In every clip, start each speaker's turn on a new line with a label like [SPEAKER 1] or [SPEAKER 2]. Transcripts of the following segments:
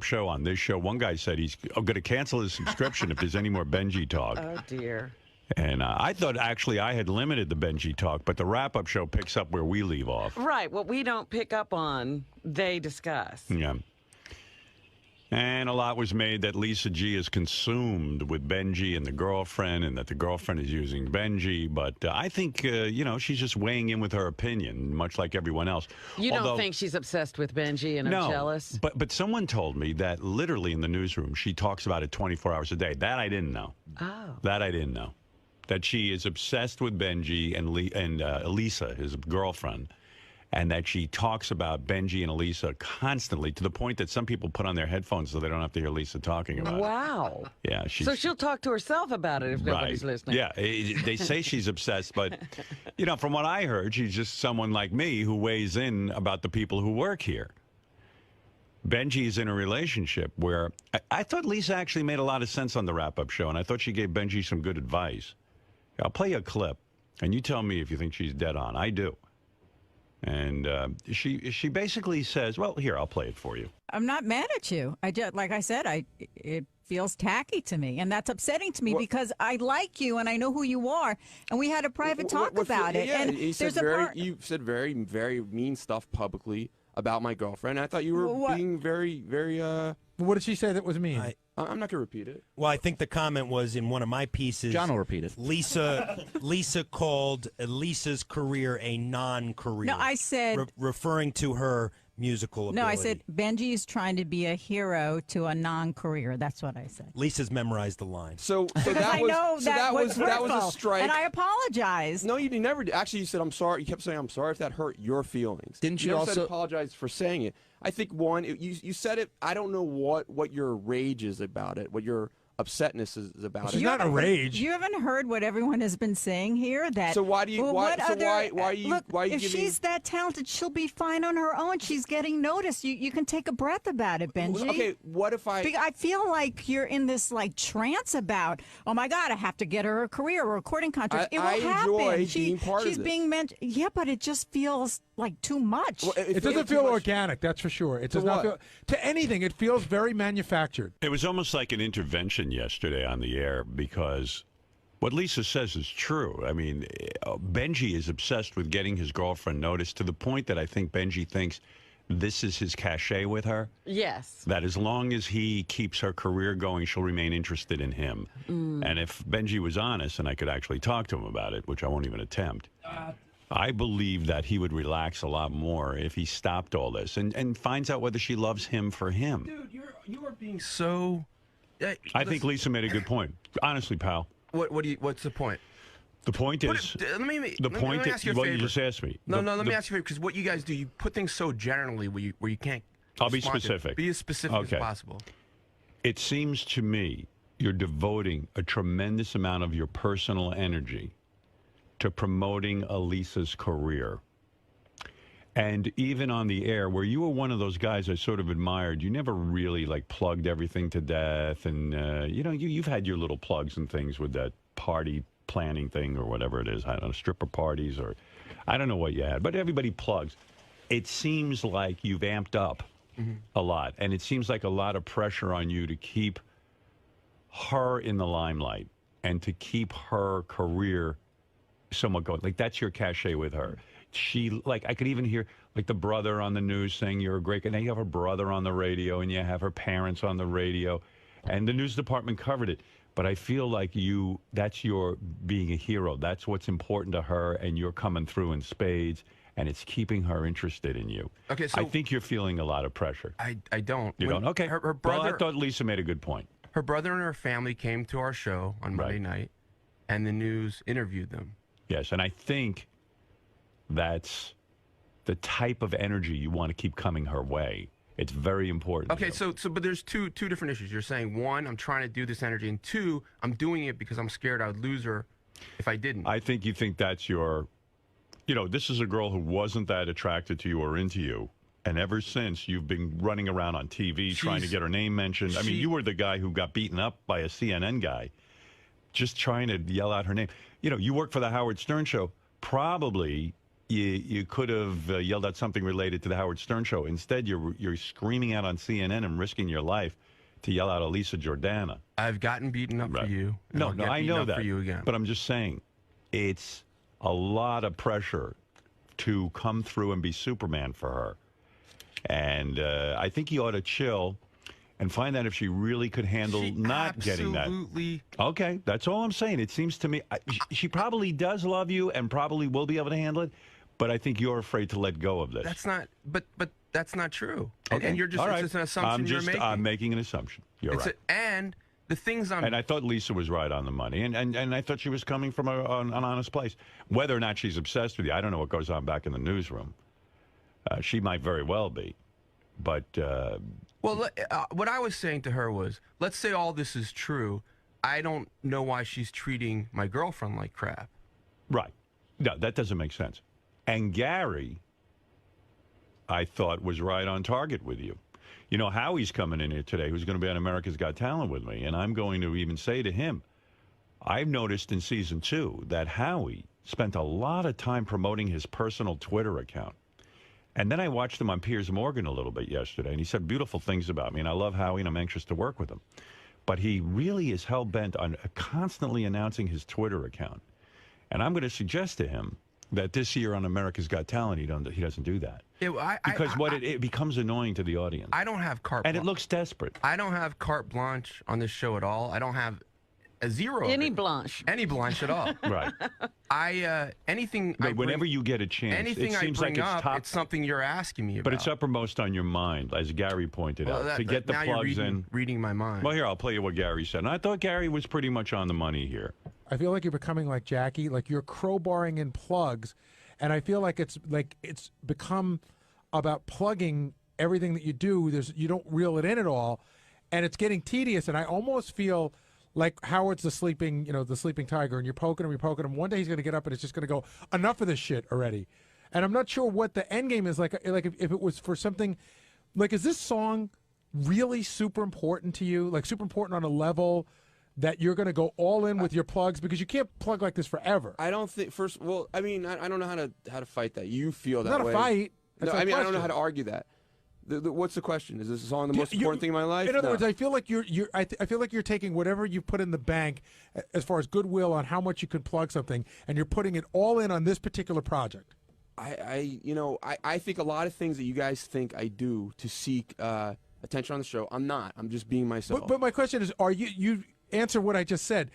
[SPEAKER 1] show on this show. One guy said he's going to cancel his subscription if there's any more Benjy talk.
[SPEAKER 2] Oh, dear.
[SPEAKER 1] And I thought actually I had limited the Benjy talk, but the wrap-up show picks up where we leave off.
[SPEAKER 2] Right. What we don't pick up on, they discuss.
[SPEAKER 1] Yeah. And a lot was made that Lisa G is consumed with Benjy and the girlfriend, and that the girlfriend is using Benjy. But I think, she's just weighing in with her opinion, much like everyone else.
[SPEAKER 2] You don't think she's obsessed with Benjy and
[SPEAKER 1] no,
[SPEAKER 2] jealous?
[SPEAKER 1] But someone told me that literally in the newsroom, she talks about it 24 hours a day. That I didn't know.
[SPEAKER 2] Oh.
[SPEAKER 1] That I didn't know. That she is obsessed with Benjy and Elisa, his girlfriend. And that she talks about Benjy and Elisa constantly, to the point that some people put on their headphones so they don't have to hear Lisa talking about it.
[SPEAKER 2] Wow.
[SPEAKER 1] Yeah.
[SPEAKER 2] So she'll talk to herself about it if nobody's listening.
[SPEAKER 1] Yeah. They say she's obsessed, but, from what I heard, she's just someone like me who weighs in about the people who work here. Benjy is in a relationship where I thought Lisa actually made a lot of sense on the wrap-up show, and I thought she gave Benjy some good advice. I'll play you a clip, and you tell me if you think she's dead on. I do. And she basically says, well, here, I'll play it for you.
[SPEAKER 3] I'm not mad at you. Like I said, it feels tacky to me, and that's upsetting to me because I like you and I know who you are, and we had a private talk about it.
[SPEAKER 4] Yeah,
[SPEAKER 3] and
[SPEAKER 4] you said you said very, very mean stuff publicly about my girlfriend. I thought you were being very, very.
[SPEAKER 5] What did she say that was mean?
[SPEAKER 4] I'm not going to repeat it.
[SPEAKER 6] Well, I think the comment was in one of my pieces.
[SPEAKER 7] John will repeat it.
[SPEAKER 6] Lisa called Lisa's career a non-career.
[SPEAKER 3] No, I said...
[SPEAKER 6] referring to her musical ability.
[SPEAKER 3] No, I said Benjy is trying to be a hero to a non-career. That's what I said.
[SPEAKER 6] Lisa's memorized the line.
[SPEAKER 4] So
[SPEAKER 3] that
[SPEAKER 4] I know
[SPEAKER 3] was
[SPEAKER 4] that was a strike.
[SPEAKER 3] And I apologize.
[SPEAKER 4] No, you never did. Actually, you said, I'm sorry. You kept saying, I'm sorry if that hurt your feelings.
[SPEAKER 7] Didn't you
[SPEAKER 4] never
[SPEAKER 7] also
[SPEAKER 4] said apologize for saying it? I think, you said it. I don't know what your rage is about it, what your upsetness is about
[SPEAKER 5] She's
[SPEAKER 4] it.
[SPEAKER 5] not a rage.
[SPEAKER 3] You haven't heard what everyone has been saying here. That
[SPEAKER 4] so why do you? Why are you?
[SPEAKER 3] Look,
[SPEAKER 4] why are you
[SPEAKER 3] if
[SPEAKER 4] giving,
[SPEAKER 3] she's that talented, she'll be fine on her own. She's getting noticed. You can take a breath about it, Benjy.
[SPEAKER 4] Okay, what if
[SPEAKER 3] I feel like you're in this trance about. Oh my God, I have to get her a career, a recording contract. It will happen.
[SPEAKER 4] Enjoy being part of this.
[SPEAKER 3] She's being meant. Yeah, but it just feels like too much.
[SPEAKER 4] Well,
[SPEAKER 5] it doesn't feel organic, that's for sure. It does not feel to anything. It feels very manufactured.
[SPEAKER 1] It was almost like an intervention yesterday on the air because what Lisa says is true. I mean, Benjy is obsessed with getting his girlfriend noticed to the point that I think Benjy thinks this is his cachet with her.
[SPEAKER 2] Yes.
[SPEAKER 1] That as long as he keeps her career going, she'll remain interested in him. And if Benjy was honest, and I could actually talk to him about it, which I won't even attempt, I believe that he would relax a lot more if he stopped all this and finds out whether she loves him for him.
[SPEAKER 7] Dude, you are being so...
[SPEAKER 1] I think Lisa made a good point. Honestly, pal.
[SPEAKER 7] What's the point?
[SPEAKER 1] The point is...
[SPEAKER 7] Let me
[SPEAKER 1] ask you a favor. You just asked me.
[SPEAKER 7] No, let me ask you a favor, because what you guys do, you put things so generally where you can't...
[SPEAKER 1] I'll be specific.
[SPEAKER 7] Be as specific as possible.
[SPEAKER 1] It seems to me you're devoting a tremendous amount of your personal energy to promoting Elisa's career. And even on the air, where you were one of those guys I sort of admired, you never really plugged everything to death. And, you've had your little plugs and things with that party planning thing or whatever it is. I don't know, stripper parties or I don't know what you had, but everybody plugs. It seems like you've amped up a lot. And it seems like a lot of pressure on you to keep her in the limelight and to keep her career somewhat going. That's your cachet with her. She, I could even hear, the brother on the news saying you're a great guy. Now you have her brother on the radio, and you have her parents on the radio, and the news department covered it. But I feel like that's your being a hero. That's what's important to her, and you're coming through in spades, and it's keeping her interested in you.
[SPEAKER 7] Okay, so...
[SPEAKER 1] I think you're feeling a lot of pressure.
[SPEAKER 7] I don't.
[SPEAKER 1] You don't? Okay.
[SPEAKER 7] Her brother...
[SPEAKER 1] Well, I thought Lisa made a good point.
[SPEAKER 7] Her brother and her family came to our show on Monday night, and the news interviewed them.
[SPEAKER 1] Yes, and I think that's the type of energy you want to keep coming her way. It's very important.
[SPEAKER 7] Okay, but there's two different issues. You're saying, one, I'm trying to do this energy, and two, I'm doing it because I'm scared I would lose her if I didn't.
[SPEAKER 1] I think you think that's your, this is a girl who wasn't that attracted to you or into you. And ever since, you've been running around on TV trying to get her name mentioned. I mean, you were the guy who got beaten up by a CNN guy just trying to yell out her name. You work for the Howard Stern show. Probably you could have yelled out something related to the Howard Stern show. Instead, you're screaming out on CNN and risking your life to yell out Elisa Jordana.
[SPEAKER 7] I've gotten beaten up
[SPEAKER 1] Right.
[SPEAKER 7] for you. and
[SPEAKER 1] No,
[SPEAKER 7] I'll
[SPEAKER 1] no,
[SPEAKER 7] get
[SPEAKER 1] I
[SPEAKER 7] beaten
[SPEAKER 1] know
[SPEAKER 7] up
[SPEAKER 1] that.
[SPEAKER 7] for you again.
[SPEAKER 1] But I'm just saying, it's a lot of pressure to come through and be Superman for her. And I think you ought to chill and find out if she really could handle
[SPEAKER 7] She
[SPEAKER 1] not getting that.
[SPEAKER 7] absolutely.
[SPEAKER 1] Okay, that's all I'm saying. It seems to me she probably does love you and probably will be able to handle it, but I think you're afraid to let go of this.
[SPEAKER 7] That's not. But that's not true.
[SPEAKER 1] Okay.
[SPEAKER 7] And you're just.
[SPEAKER 1] All
[SPEAKER 7] It's
[SPEAKER 1] right.
[SPEAKER 7] just an assumption you're making.
[SPEAKER 1] I'm making an assumption. You're right.
[SPEAKER 7] And the things I'm.
[SPEAKER 1] And I thought Lisa was right on the money, and I thought she was coming from an honest place. Whether or not she's obsessed with you, I don't know what goes on back in the newsroom. She might very well be, but
[SPEAKER 7] Well, what I was saying to her was, let's say all this is true. I don't know why she's treating my girlfriend like crap.
[SPEAKER 1] right. No, that doesn't make sense. And Gary, I thought, was right on target with you. You know, Howie's coming in here today, who's going to be on America's Got Talent with me, and I'm going to even say to him, I've noticed in season 2 that Howie spent a lot of time promoting his personal Twitter account. And then I watched him on Piers Morgan a little bit yesterday, and he said beautiful things about me, and I love Howie, and I'm anxious to work with him. But he really is hell-bent on constantly announcing his Twitter account. And I'm going to suggest to him that this year on America's Got Talent, he doesn't do that. Because it becomes annoying to the audience.
[SPEAKER 7] I don't have carte
[SPEAKER 1] And
[SPEAKER 7] blanche.
[SPEAKER 1] it looks desperate.
[SPEAKER 7] I don't have carte blanche on this show at all. I don't have a zero. of
[SPEAKER 2] Any
[SPEAKER 7] it.
[SPEAKER 2] blanche.
[SPEAKER 7] Any blanche at all.
[SPEAKER 1] Right.
[SPEAKER 7] Anything.
[SPEAKER 1] But
[SPEAKER 7] I
[SPEAKER 1] whenever
[SPEAKER 7] bring,
[SPEAKER 1] you get a chance,
[SPEAKER 7] anything
[SPEAKER 1] it
[SPEAKER 7] I
[SPEAKER 1] seems
[SPEAKER 7] bring
[SPEAKER 1] like it's
[SPEAKER 7] up,
[SPEAKER 1] top.
[SPEAKER 7] it's something you're asking me about.
[SPEAKER 1] But it's uppermost on your mind, as Gary pointed out, to get the
[SPEAKER 7] now
[SPEAKER 1] plugs
[SPEAKER 7] you're
[SPEAKER 1] in.
[SPEAKER 7] reading my mind.
[SPEAKER 1] Well, here, I'll play you what Gary said. And I thought Gary was pretty much on the money here.
[SPEAKER 5] I feel like you're becoming like Jackie, like you're crowbarring in plugs, and I feel like it's become about plugging everything that you do. You don't reel it in at all, and it's getting tedious. And I almost feel like Howard's the sleeping tiger, and you're poking him. One day he's going to get up and it's just going to go, enough of this shit already. And I'm not sure what the end game is. Like if it was for something, like, is this song really super important to you? Like super important on a level that you're going to go all in with your plugs, because you can't plug like this forever.
[SPEAKER 4] I don't think. Well, I mean, I don't know how to fight that. You feel that
[SPEAKER 5] It's not
[SPEAKER 4] way.
[SPEAKER 5] a fight.
[SPEAKER 4] No, I mean, I don't know how to argue that. What's the question? Is this song the most important thing in my life?
[SPEAKER 5] In other
[SPEAKER 4] No.
[SPEAKER 5] words, I feel like I feel like you're taking whatever you put in the bank as far as goodwill on how much you could plug something, and you're putting it all in on this particular project.
[SPEAKER 4] I think a lot of things that you guys think I do to seek attention on the show, I'm not. I'm just being myself.
[SPEAKER 5] But my question is, are you answer what I just said?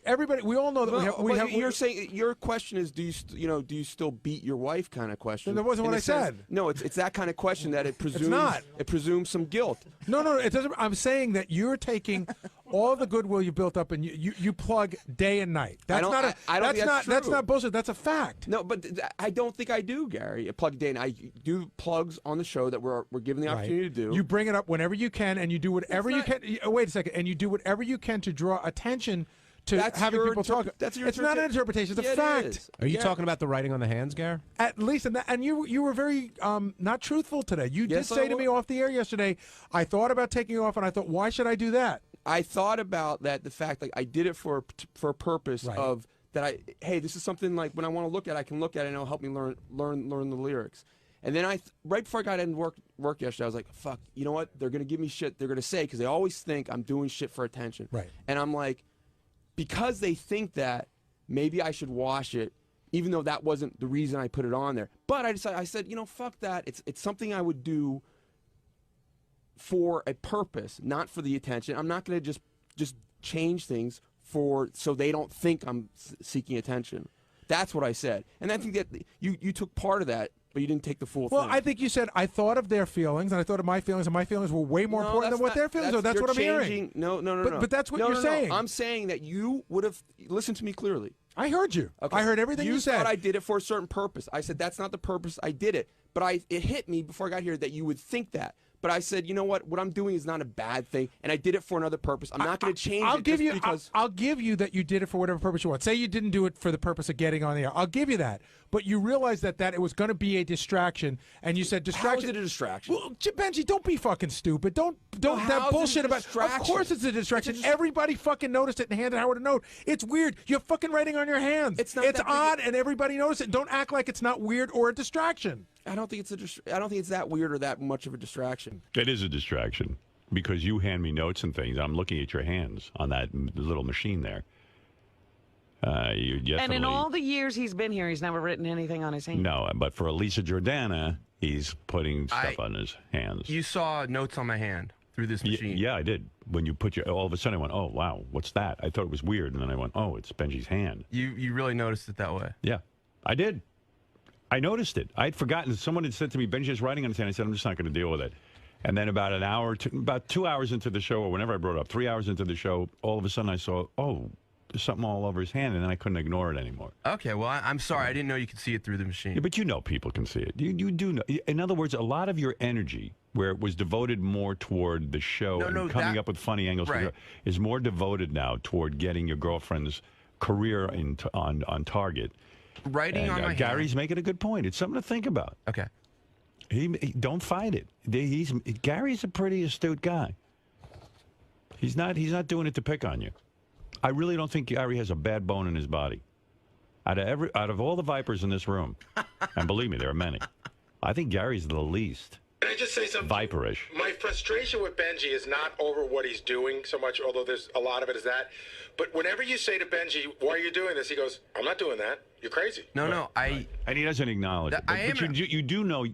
[SPEAKER 5] Everybody, we all know that
[SPEAKER 4] You're saying your question is, do you still beat your wife? Kind of question.
[SPEAKER 5] That wasn't what I said.
[SPEAKER 4] No, it's that kind of question that it presumes.
[SPEAKER 5] It's not.
[SPEAKER 4] It presumes some guilt.
[SPEAKER 5] No, it doesn't. I'm saying that you're taking all the goodwill you built up and you plug day and night. That's not.
[SPEAKER 4] I don't think that's true.
[SPEAKER 5] That's not bullshit. That's a fact.
[SPEAKER 4] No, but I don't think I do, Gary. A plug day, and I do plugs on the show that we're given the opportunity to do.
[SPEAKER 5] You bring it up whenever you can, and you do whatever you can. Wait a second, and you do whatever you can to draw attention to having people talk. It's not an interpretation. It's a fact.
[SPEAKER 8] Are you talking about the writing on the hands, Gar?
[SPEAKER 5] At least, and you were very not truthful today. You did say to me off the air yesterday, I thought about taking you off, and I thought, why should I do that?
[SPEAKER 4] I thought about that. The fact, like, I did it for a purpose of that. Hey, this is something like when I want to look at, I can look at it and it'll help me learn the lyrics. And then right before I got in work yesterday, I was like, fuck, you know what? They're gonna give me shit. They're gonna say, because they always think I'm doing shit for attention.
[SPEAKER 5] Right.
[SPEAKER 4] And I'm like, because they think that, maybe I should wash it, even though that wasn't the reason I put it on there. But I said, fuck that. It's something I would do for a purpose, not for the attention. I'm not going to just change things so they don't think I'm seeking attention. That's what I said. And I think that you took part of that, but you didn't take the full thing.
[SPEAKER 5] Well, I think you said, I thought of their feelings, and I thought of my feelings, and my feelings were way more important than what their feelings are. That's what I'm hearing.
[SPEAKER 4] No.
[SPEAKER 5] But that's what you're saying.
[SPEAKER 4] I'm saying that you would have listened to me clearly.
[SPEAKER 5] I heard you.
[SPEAKER 4] Okay.
[SPEAKER 5] I heard everything you said.
[SPEAKER 4] You thought I did it for a certain purpose. I said that's not the purpose I did it. But it hit me before I got here that you would think that. But I said, you know what? What I'm doing is not a bad thing, and I did it for another purpose. I'm not going to change it just because.
[SPEAKER 5] I'll give you that you did it for whatever purpose you want. Say you didn't do it for the purpose of getting on the air. I'll give you that. But you realized that it was going to be a distraction, and you said distraction.
[SPEAKER 4] How is it a distraction?
[SPEAKER 5] Well, Benjy, don't be fucking stupid. Don't
[SPEAKER 4] how's
[SPEAKER 5] that
[SPEAKER 4] it
[SPEAKER 5] bullshit
[SPEAKER 4] a
[SPEAKER 5] about. Of
[SPEAKER 4] distraction?
[SPEAKER 5] course, it's a distraction. Everybody fucking noticed it and handed Howard a note. It's weird. You're fucking writing on your hands.
[SPEAKER 4] It's not
[SPEAKER 5] It's
[SPEAKER 4] that big
[SPEAKER 5] odd, and everybody noticed it. Don't act like it's not weird or a distraction.
[SPEAKER 4] I don't think it's that weird or that much of a distraction.
[SPEAKER 1] It is a distraction because you hand me notes and things. I'm looking at your hands on that little machine there. You definitely,
[SPEAKER 2] And in all the years he's been here, he's never written anything on his hand.
[SPEAKER 1] no, but for Elisa Jordana, he's putting stuff on his hands.
[SPEAKER 7] You saw notes on my hand through this machine.
[SPEAKER 1] Yeah, I did. When you put all of a sudden I went, oh wow, what's that? I thought it was weird, and then I went, oh, it's Benjy's hand.
[SPEAKER 7] You really noticed it that way.
[SPEAKER 1] Yeah, I did. I noticed it. I'd forgotten. Someone had said to me, Benjy's writing on his hand. I said, I'm just not going to deal with it. And then about about 2 hours into the show, or whenever I brought it up, 3 hours into the show, all of a sudden I saw, oh, there's something all over his hand, and then I couldn't ignore it anymore.
[SPEAKER 7] Okay, well, I'm sorry. I didn't know you could see it through the machine.
[SPEAKER 1] Yeah, but you know people can see it. You do know. In other words, a lot of your energy, where it was devoted more toward the show and coming up with funny angles, is more devoted now toward getting your girlfriend's career on target.
[SPEAKER 7] Writing on my
[SPEAKER 1] Gary's
[SPEAKER 7] hand.
[SPEAKER 1] making a good point. It's something to think about.
[SPEAKER 7] Okay.
[SPEAKER 1] He don't fight it. Gary's a pretty astute guy. He's not doing it to pick on you. I really don't think Gary has a bad bone in his body. Out of all the vipers in this room, and believe me, there are many, I think Gary's the least.
[SPEAKER 9] Can I just say something?
[SPEAKER 1] Viperish.
[SPEAKER 9] My frustration with Benjy is not over what he's doing so much, although there's a lot of it is that. But whenever you say to Benjy, why are you doing this? He goes, I'm not doing that. You're crazy.
[SPEAKER 7] No,
[SPEAKER 1] And he doesn't acknowledge it. But you do know,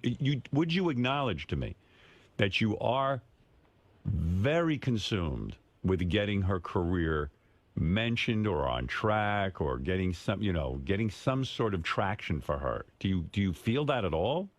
[SPEAKER 1] would you acknowledge to me that you are very consumed with getting her career mentioned or on track or getting some sort of traction for her? Do you feel that at all?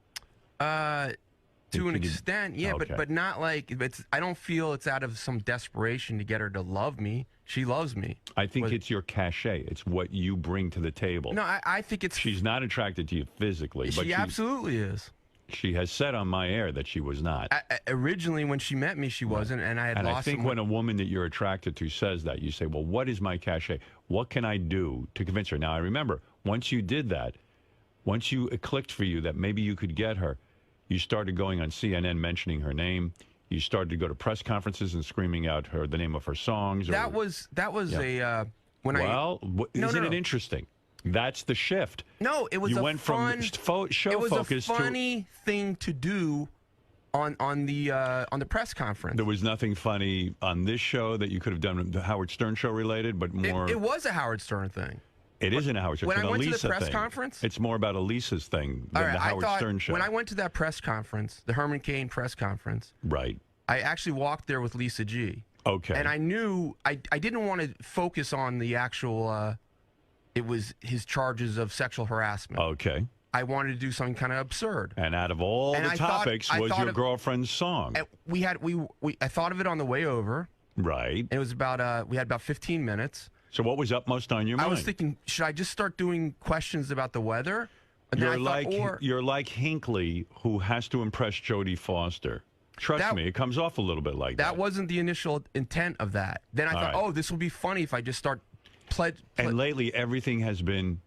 [SPEAKER 7] To an extent, yeah,
[SPEAKER 1] okay.
[SPEAKER 7] but not like I don't feel it's out of some desperation to get her to love me. She loves me.
[SPEAKER 1] I think it's your cachet. It's what you bring to the table.
[SPEAKER 7] No, I think it's.
[SPEAKER 1] She's not attracted to you physically, but
[SPEAKER 7] she absolutely is.
[SPEAKER 1] She has said on my air that she was not.
[SPEAKER 7] Originally, when she met me, she wasn't, and I had lost.
[SPEAKER 1] And I think when a woman that you're attracted to says that, you say, well, what is my cachet? What can I do to convince her? Now, I remember, once you did that, once it clicked for you that maybe you could get her, you started going on CNN mentioning her name. You started to go to press conferences and screaming out the name of her isn't it interesting? That's the shift.
[SPEAKER 7] No, it was
[SPEAKER 1] went from show
[SPEAKER 7] it was
[SPEAKER 1] focus
[SPEAKER 7] a funny thing to do on the press conference.
[SPEAKER 1] There was nothing funny on this show that you could have done the Howard Stern show related, but more.
[SPEAKER 7] It was a Howard Stern thing.
[SPEAKER 1] It isn't a Howard Stern.
[SPEAKER 7] When
[SPEAKER 1] it's
[SPEAKER 7] I went
[SPEAKER 1] Elisa
[SPEAKER 7] to the press
[SPEAKER 1] thing.
[SPEAKER 7] conference,
[SPEAKER 1] it's more about Elisa's thing than the Howard Stern show.
[SPEAKER 7] When I went to that press conference, the Herman Cain press conference,
[SPEAKER 1] right?
[SPEAKER 7] I actually walked there with Lisa G.
[SPEAKER 1] Okay.
[SPEAKER 7] And I knew I didn't want to focus on the actual. It was his charges of sexual harassment.
[SPEAKER 1] Okay.
[SPEAKER 7] I wanted to do something kind of absurd.
[SPEAKER 1] And out of all the topics was your girlfriend's song.
[SPEAKER 7] I thought of it on the way over.
[SPEAKER 1] Right.
[SPEAKER 7] It was about we had about 15 minutes.
[SPEAKER 1] So what was upmost on your mind?
[SPEAKER 7] I was thinking, should I just start doing questions about the weather? And
[SPEAKER 1] you're like Hinckley, who has to impress Jodie Foster. Trust me, it comes off a little bit like that.
[SPEAKER 7] That wasn't the initial intent of that. Then I thought, oh, this will be funny if I just start
[SPEAKER 1] And lately, everything has been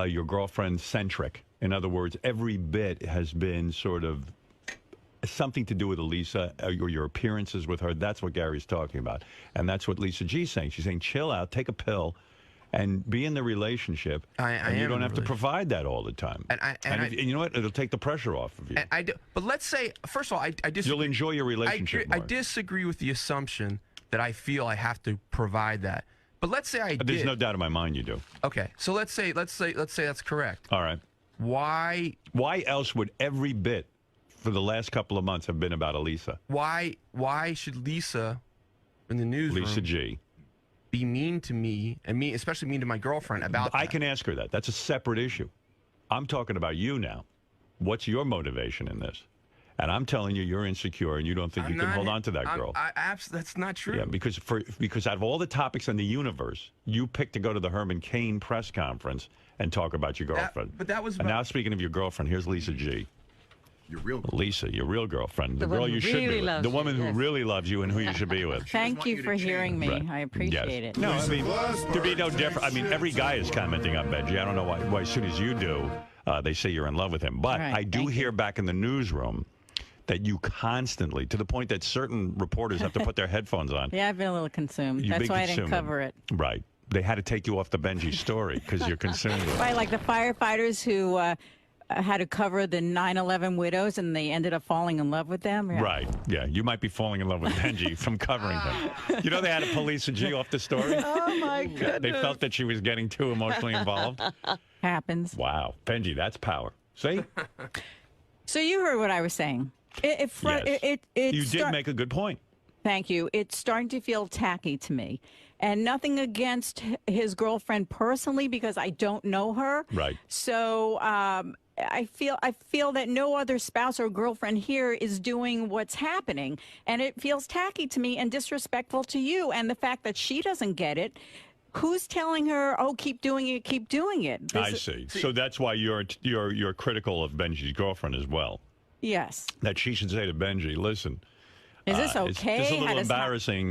[SPEAKER 1] your girlfriend-centric. In other words, every bit has been sort of something to do with Elisa or your appearances with her. That's what Gary's talking about. And that's what Lisa G's saying. She's saying, chill out, take a pill, and be in the relationship. And you don't have to provide that all the time. And you know what? It'll take the pressure off of you.
[SPEAKER 7] But let's say, first of all, I disagree.
[SPEAKER 1] You'll enjoy your relationship more.
[SPEAKER 7] I disagree with the assumption that I feel I have to provide that. But let's say I did.
[SPEAKER 1] There's no doubt in my mind you do.
[SPEAKER 7] Okay, so let's say that's correct.
[SPEAKER 1] All right.
[SPEAKER 7] Why
[SPEAKER 1] else would every bit for the last couple of months have been about Elisa?
[SPEAKER 7] Why should Lisa in the newsroom,
[SPEAKER 1] Lisa G,
[SPEAKER 7] be mean to me, and especially mean to my girlfriend about that?
[SPEAKER 1] I can ask her that. That's a separate issue. I'm talking about you now. What's your motivation in this? And I'm telling you, you're insecure, and you don't think you can hold on to that girl.
[SPEAKER 7] That's not true.
[SPEAKER 1] Yeah, because out of all the topics in the universe, you picked to go to the Herman Cain press conference and talk about your girlfriend.
[SPEAKER 7] But that was.
[SPEAKER 1] And now, speaking of your girlfriend, here's Lisa G.
[SPEAKER 10] Your real
[SPEAKER 1] Lisa, your real girlfriend, the
[SPEAKER 2] The
[SPEAKER 1] girl
[SPEAKER 2] one
[SPEAKER 1] you
[SPEAKER 2] who
[SPEAKER 1] should
[SPEAKER 2] really
[SPEAKER 1] be with,
[SPEAKER 2] loves
[SPEAKER 1] the
[SPEAKER 2] you,
[SPEAKER 1] woman who
[SPEAKER 2] yes.
[SPEAKER 1] really loves you and who you should be with.
[SPEAKER 3] Thank
[SPEAKER 10] want
[SPEAKER 3] you
[SPEAKER 10] you
[SPEAKER 3] for
[SPEAKER 10] to
[SPEAKER 3] hearing
[SPEAKER 10] change.
[SPEAKER 3] me.
[SPEAKER 1] Right.
[SPEAKER 3] I appreciate it.
[SPEAKER 1] No, I mean, to be no different. I mean, every guy is commenting on Benjy. I don't know why as soon as you do, they say you're in love with him. But
[SPEAKER 3] Right,
[SPEAKER 1] I do
[SPEAKER 3] thank
[SPEAKER 1] hear back in the newsroom that you constantly, to the point that certain reporters have to put their headphones on.
[SPEAKER 3] Yeah, I've been a little consumed.
[SPEAKER 1] You've
[SPEAKER 3] That's
[SPEAKER 1] been
[SPEAKER 3] why I didn't
[SPEAKER 1] consuming.
[SPEAKER 3] cover it.
[SPEAKER 1] Right. They had to take you off the Benjy story because you're consumed with it.
[SPEAKER 3] Right, like the firefighters who had to cover the 9/11 widows, and they ended up falling in love with them. Yeah.
[SPEAKER 1] Right. Yeah. You might be falling in love with Benjy from covering him. You know they had to police a G off the story?
[SPEAKER 2] Oh, my goodness.
[SPEAKER 1] They felt that she was getting too emotionally involved.
[SPEAKER 3] Happens.
[SPEAKER 1] Wow. Benjy, that's power. See?
[SPEAKER 3] So you heard what I was saying.
[SPEAKER 1] Yes. You did make a good point.
[SPEAKER 3] Thank you. It's starting to feel tacky to me. And nothing against his girlfriend personally, because I don't know her.
[SPEAKER 1] Right.
[SPEAKER 3] So I feel that no other spouse or girlfriend here is doing what's happening. And it feels tacky to me and disrespectful to you. And the fact that she doesn't get it. Who's telling her, oh, keep doing it, keep doing it?
[SPEAKER 1] I see. So that's why you're critical of Benji's girlfriend as well.
[SPEAKER 3] Yes.
[SPEAKER 1] That she should say to Benjy, listen.
[SPEAKER 3] Is this okay?
[SPEAKER 1] It's just a
[SPEAKER 3] How
[SPEAKER 1] little
[SPEAKER 3] does-
[SPEAKER 1] embarrassing.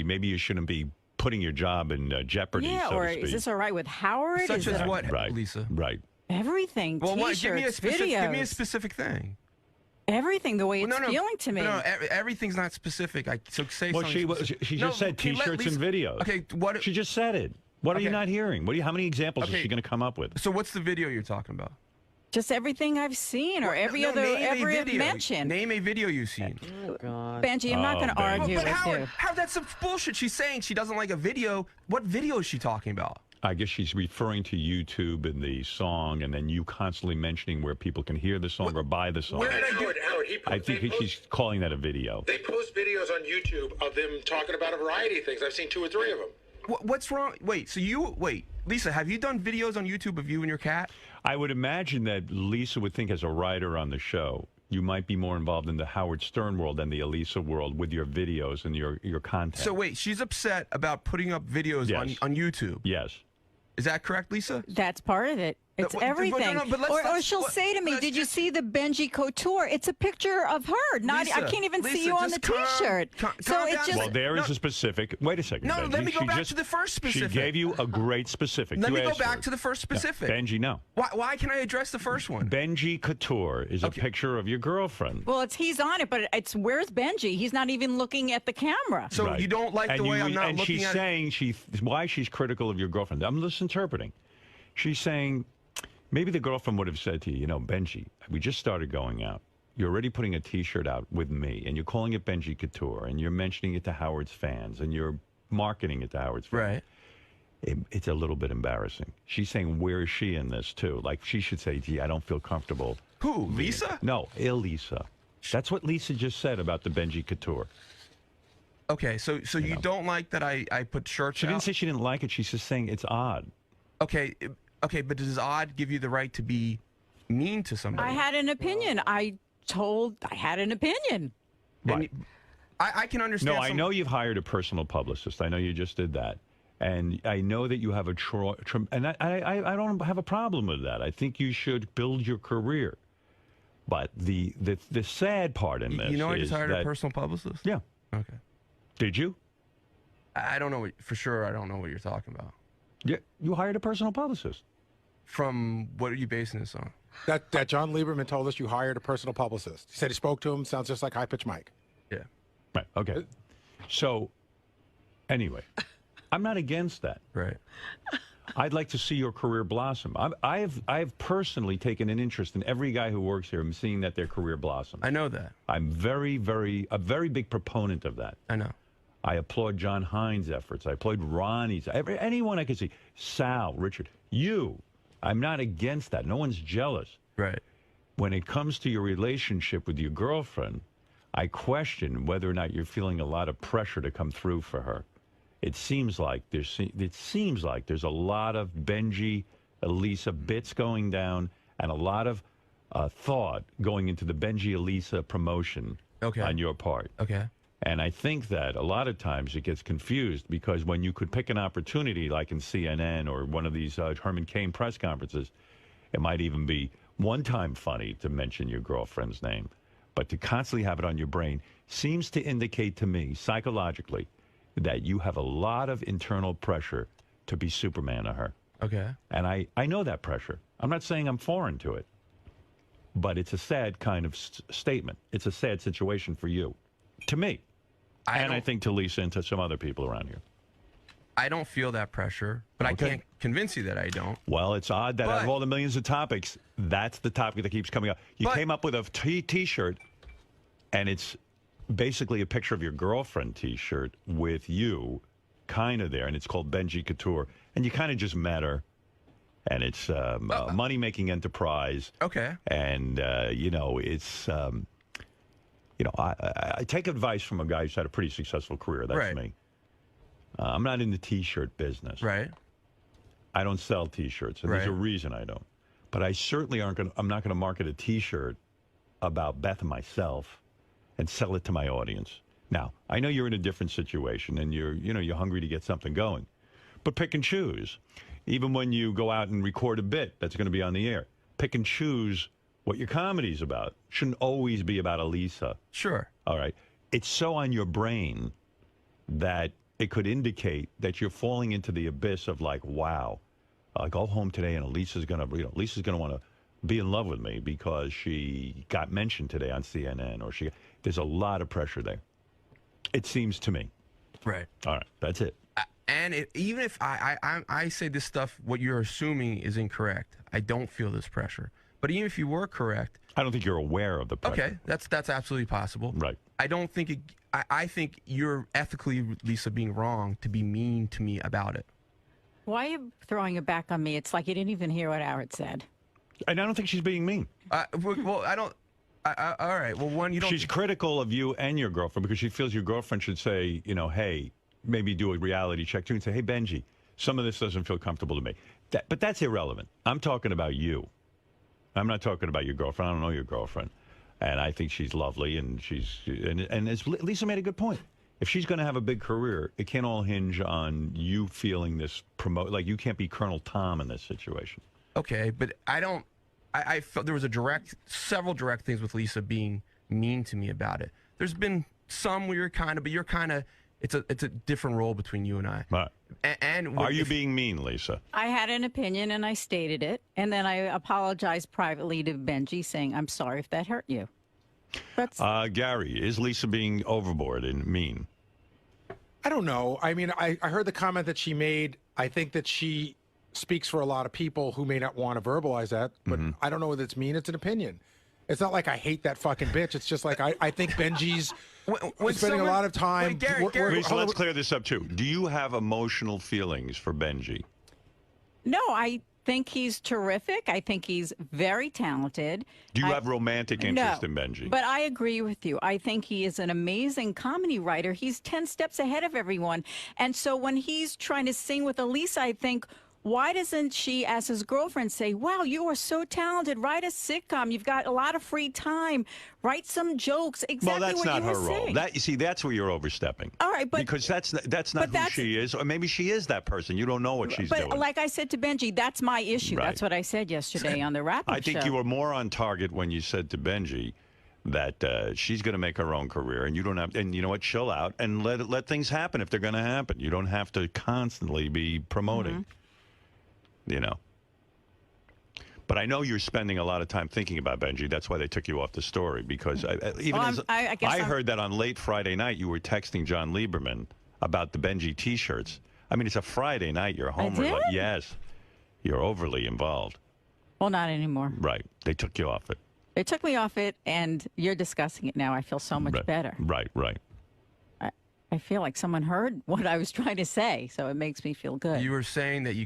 [SPEAKER 1] Maybe you shouldn't be putting your job in jeopardy.
[SPEAKER 3] Yeah,
[SPEAKER 1] so
[SPEAKER 3] or
[SPEAKER 1] to speak.
[SPEAKER 3] is this all right with Howard?
[SPEAKER 7] Such
[SPEAKER 3] Is
[SPEAKER 7] as
[SPEAKER 3] that-
[SPEAKER 7] what,
[SPEAKER 1] Right.
[SPEAKER 7] Lisa?
[SPEAKER 1] Right.
[SPEAKER 3] Everything.
[SPEAKER 7] Well,
[SPEAKER 3] T-shirts,
[SPEAKER 7] give me a specific.
[SPEAKER 3] videos.
[SPEAKER 7] Give me a specific thing.
[SPEAKER 3] Everything the way it's
[SPEAKER 7] Well,
[SPEAKER 3] feeling to me.
[SPEAKER 7] No, everything's not specific. So say
[SPEAKER 1] Well,
[SPEAKER 7] something.
[SPEAKER 1] she
[SPEAKER 7] specific.
[SPEAKER 1] just said
[SPEAKER 7] okay, let
[SPEAKER 1] T-shirts and
[SPEAKER 7] Lisa-
[SPEAKER 1] videos.
[SPEAKER 7] Okay, what?
[SPEAKER 1] She just said it. What are you
[SPEAKER 7] Okay.
[SPEAKER 1] not hearing? How many examples is
[SPEAKER 7] Okay.
[SPEAKER 1] she going to come up with?
[SPEAKER 7] So what's the video you're talking about?
[SPEAKER 3] Just everything I've seen, or every
[SPEAKER 7] No,
[SPEAKER 3] other
[SPEAKER 7] name a
[SPEAKER 3] every
[SPEAKER 7] video.
[SPEAKER 3] mention.
[SPEAKER 7] Name a video you've seen.
[SPEAKER 2] Oh, God.
[SPEAKER 3] Benjy, I'm not
[SPEAKER 1] Oh,
[SPEAKER 3] going to
[SPEAKER 1] Benjy.
[SPEAKER 3] argue
[SPEAKER 7] But
[SPEAKER 3] with
[SPEAKER 7] Howard,
[SPEAKER 3] you.
[SPEAKER 7] how that's some bullshit. She's saying she doesn't like a video. What video is she talking about?
[SPEAKER 1] I guess she's referring to YouTube and the song, and then you constantly mentioning where people can hear the song or buy the song.
[SPEAKER 7] Where did I do?
[SPEAKER 9] Howard,
[SPEAKER 1] I think she's calling that a video.
[SPEAKER 9] They post videos on YouTube of them talking about a variety of things. I've seen 2 or 3 of them.
[SPEAKER 7] What's wrong? Wait, Lisa, have you done videos on YouTube of you and your cat?
[SPEAKER 1] I would imagine that Lisa would think, as a writer on the show, you might be more involved in the Howard Stern world than the Elisa world with your videos and your content.
[SPEAKER 7] So wait, she's upset about putting up videos
[SPEAKER 1] Yes.
[SPEAKER 7] on YouTube.
[SPEAKER 1] Yes.
[SPEAKER 7] Is that correct, Lisa?
[SPEAKER 3] That's part of it. It's
[SPEAKER 7] No,
[SPEAKER 3] everything.
[SPEAKER 7] no, but
[SPEAKER 3] or she'll say to me, "Did you see the Benjy couture? It's a picture of her. Not I
[SPEAKER 7] Lisa,
[SPEAKER 3] can't even see
[SPEAKER 7] Lisa,
[SPEAKER 3] you on the
[SPEAKER 7] just calm-
[SPEAKER 3] T-shirt." So
[SPEAKER 7] calm
[SPEAKER 3] it
[SPEAKER 7] down.
[SPEAKER 3] just
[SPEAKER 1] Well, there is
[SPEAKER 7] No.
[SPEAKER 1] a specific. Wait a second.
[SPEAKER 7] No,
[SPEAKER 1] Benjy.
[SPEAKER 7] let me go
[SPEAKER 1] She
[SPEAKER 7] back
[SPEAKER 1] just-
[SPEAKER 7] to the first specific.
[SPEAKER 1] She gave you a great specific.
[SPEAKER 7] Let
[SPEAKER 1] You
[SPEAKER 7] me go
[SPEAKER 1] asked
[SPEAKER 7] back
[SPEAKER 1] for it.
[SPEAKER 7] to the first specific.
[SPEAKER 1] Benjy, no.
[SPEAKER 7] Why can I address the first one?
[SPEAKER 1] Benjy Couture is a picture of your girlfriend.
[SPEAKER 3] well, he's on it, but it's where's Benjy? He's not even looking at the camera.
[SPEAKER 7] So
[SPEAKER 1] Right.
[SPEAKER 7] you don't like
[SPEAKER 1] And
[SPEAKER 7] the way I'm not
[SPEAKER 1] and
[SPEAKER 7] looking
[SPEAKER 1] she's
[SPEAKER 7] at
[SPEAKER 1] saying why she's critical of your girlfriend. I'm just interpreting. She's saying maybe the girlfriend would have said to you, Benjy, we just started going out. You're already putting a T-shirt out with me, and you're calling it Benjy Couture, and you're mentioning it to Howard's fans, and you're marketing it to Howard's fans.
[SPEAKER 7] Right.
[SPEAKER 1] It's a little bit embarrassing. She's saying, where is she in this, too? Like, she should say, gee, I don't feel comfortable.
[SPEAKER 7] Who, Lisa?
[SPEAKER 1] No, Elisa. That's what Lisa just said about the Benjy Couture.
[SPEAKER 7] Okay, so you don't like that I put shirts
[SPEAKER 1] She
[SPEAKER 7] out?
[SPEAKER 1] didn't say she didn't like it. She's just saying it's odd.
[SPEAKER 7] Okay, but does odd give you the right to be mean to somebody?
[SPEAKER 3] I had an opinion. I had an opinion.
[SPEAKER 1] Right.
[SPEAKER 7] I can understand.
[SPEAKER 1] No, I know you've hired a personal publicist. I know you just did that. And I know that you have and I don't have a problem with that. I think you should build your career. But the sad part in this
[SPEAKER 7] You know, I
[SPEAKER 1] is
[SPEAKER 7] just hired
[SPEAKER 1] that,
[SPEAKER 7] a personal publicist.
[SPEAKER 1] Yeah.
[SPEAKER 7] Okay.
[SPEAKER 1] Did you?
[SPEAKER 7] I don't know for sure. I don't know what you're talking about.
[SPEAKER 1] Yeah. You hired a personal publicist.
[SPEAKER 7] From what are you basing this on?
[SPEAKER 5] That John Lieberman told us you hired a personal publicist. He said he spoke to him. Sounds just like High Pitch Mike.
[SPEAKER 7] Yeah.
[SPEAKER 1] Right. Okay. So, anyway, I'm not against that.
[SPEAKER 7] Right.
[SPEAKER 1] I'd like to see your career blossom. I've personally taken an interest in every guy who works here and seeing that their career blossoms.
[SPEAKER 7] I know that.
[SPEAKER 1] I'm a very big proponent of that.
[SPEAKER 7] I know.
[SPEAKER 1] I applaud John Hines' efforts. I applaud Ronnie's. Anyone I can see. Sal, Richard, you. I'm not against that. No one's jealous.
[SPEAKER 7] Right.
[SPEAKER 1] When it comes to your relationship with your girlfriend, I question whether or not you're feeling a lot of pressure to come through for her. It seems like there's a lot of Benjy, Elisa bits going down, and a lot of thought going into the Benjy Elisa promotion on your part.
[SPEAKER 7] Okay.
[SPEAKER 1] And I think that a lot of times it gets confused because when you could pick an opportunity like in CNN or one of these Herman Cain press conferences, it might even be one time funny to mention your girlfriend's name, but to constantly have it on your brain seems to indicate to me psychologically that you have a lot of internal pressure to be Superman to her.
[SPEAKER 7] Okay.
[SPEAKER 1] And I know that pressure. I'm not saying I'm foreign to it, but it's a sad kind of statement. It's a sad situation for you, to me. I think to Lisa and to some other people around here.
[SPEAKER 7] I don't feel that pressure, but I can't convince you that I don't.
[SPEAKER 1] Well, it's odd that out of all the millions of topics, that's the topic that keeps coming up. You came up with a T-shirt, and it's basically a picture of your girlfriend T-shirt with you kind of there, and it's called Benjy Couture, and you kind of just met her, and it's a money-making enterprise.
[SPEAKER 7] Okay.
[SPEAKER 1] And, you know, it's, you know, I take advice from a guy who's had a pretty successful career. That's me. I'm not in the T-shirt business.
[SPEAKER 7] Right.
[SPEAKER 1] I don't sell T-shirts, and there's a reason I don't. But I certainly I'm not going to market a T-shirt about Beth and myself and sell it to my audience. Now, I know you're in a different situation, and you're hungry to get something going. But pick and choose. Even when you go out and record a bit that's going to be on the air, pick and choose what your comedy's about. Shouldn't always be about Elisa.
[SPEAKER 7] Sure.
[SPEAKER 1] All right. It's so on your brain that it could indicate that you're falling into the abyss of like, wow, I go home today and Elisa's going to, Lisa's going to want to be in love with me because she got mentioned today on CNN, or there's a lot of pressure there. It seems to me.
[SPEAKER 7] Right.
[SPEAKER 1] All right. That's it.
[SPEAKER 7] And even if I say this stuff, what you're assuming is incorrect. I don't feel this pressure. But even if you were correct,
[SPEAKER 1] I don't think you're aware of the pressure.
[SPEAKER 7] Okay, that's absolutely possible.
[SPEAKER 1] Right.
[SPEAKER 7] I don't think I think you're ethically, Lisa, being wrong to be mean to me about it.
[SPEAKER 3] Why are you throwing it back on me? It's like you didn't even hear what Howard said.
[SPEAKER 1] And I don't think she's being mean.
[SPEAKER 7] Well, I don't. All right. Well, one, you don't.
[SPEAKER 1] She's critical of you and your girlfriend because she feels your girlfriend should say, you know, hey, maybe do a reality check too and say, hey, Benjy, some of this doesn't feel comfortable to me. But that's irrelevant. I'm talking about you. I'm not talking about your girlfriend. I don't know your girlfriend. And I think she's lovely, and and as Lisa made a good point. If she's going to have a big career, it can't all hinge on you feeling this like you can't be Colonel Tom in this situation.
[SPEAKER 7] Okay, but I don't. I felt there was several direct things with Lisa being mean to me about it. There's been some where you're kind of. It's a different role between you and I.
[SPEAKER 1] Right.
[SPEAKER 7] And
[SPEAKER 1] are you being mean, Lisa?
[SPEAKER 3] I had an opinion and I stated it, and then I apologized privately to Benjy, saying I'm sorry if that hurt you. That's
[SPEAKER 1] Gary, is Lisa being overboard and mean?
[SPEAKER 5] I don't know. I mean, I heard the comment that she made. I think that she speaks for a lot of people who may not want to verbalize that, but I don't know whether it's mean. It's an opinion. It's not like I hate that fucking bitch. It's just like I think Benjy's spending a lot of time.
[SPEAKER 7] Gary,
[SPEAKER 1] Lisa, let's clear this up too. Do you have emotional feelings for Benjy?
[SPEAKER 3] No, I think he's terrific. I think he's very talented.
[SPEAKER 1] Do you have romantic interest in Benjy?
[SPEAKER 3] But I agree with you. I think he is an amazing comedy writer. He's 10 steps ahead of everyone. And so when he's trying to sing with Elisa, I think, why doesn't she, as his girlfriend, say, wow, you are so talented. Write a sitcom. You've got a lot of free time. Write some jokes. Exactly
[SPEAKER 1] well, that's
[SPEAKER 3] what
[SPEAKER 1] not
[SPEAKER 3] you
[SPEAKER 1] her
[SPEAKER 3] were
[SPEAKER 1] role.
[SPEAKER 3] saying.
[SPEAKER 1] That, you see, that's where you're overstepping.
[SPEAKER 3] All right, but
[SPEAKER 1] because that's not who she is. Or maybe she is that person. You don't know what she's doing.
[SPEAKER 3] But like I said to Benjy, that's my issue.
[SPEAKER 1] Right.
[SPEAKER 3] That's what I said yesterday on the wrap-up
[SPEAKER 1] I think
[SPEAKER 3] show.
[SPEAKER 1] you were more on target when you said to Benjy that she's going to make her own career, and you don't have. And you know what? Chill out and let things happen if they're going to happen. You don't have to constantly be promoting. You know. But I know you're spending a lot of time thinking about Benjy. That's why they took you off the story, because I heard that on late Friday night you were texting John Lieberman about the Benjy T-shirts. I mean, it's a Friday night. You're home.
[SPEAKER 3] I did?
[SPEAKER 1] Yes. You're overly involved.
[SPEAKER 3] Well, not anymore.
[SPEAKER 1] Right. They took you off it.
[SPEAKER 3] They took me off it, and you're discussing it now. I feel so much better.
[SPEAKER 1] Right.
[SPEAKER 3] I feel like someone heard what I was trying to say, so it makes me feel good.
[SPEAKER 7] You were saying that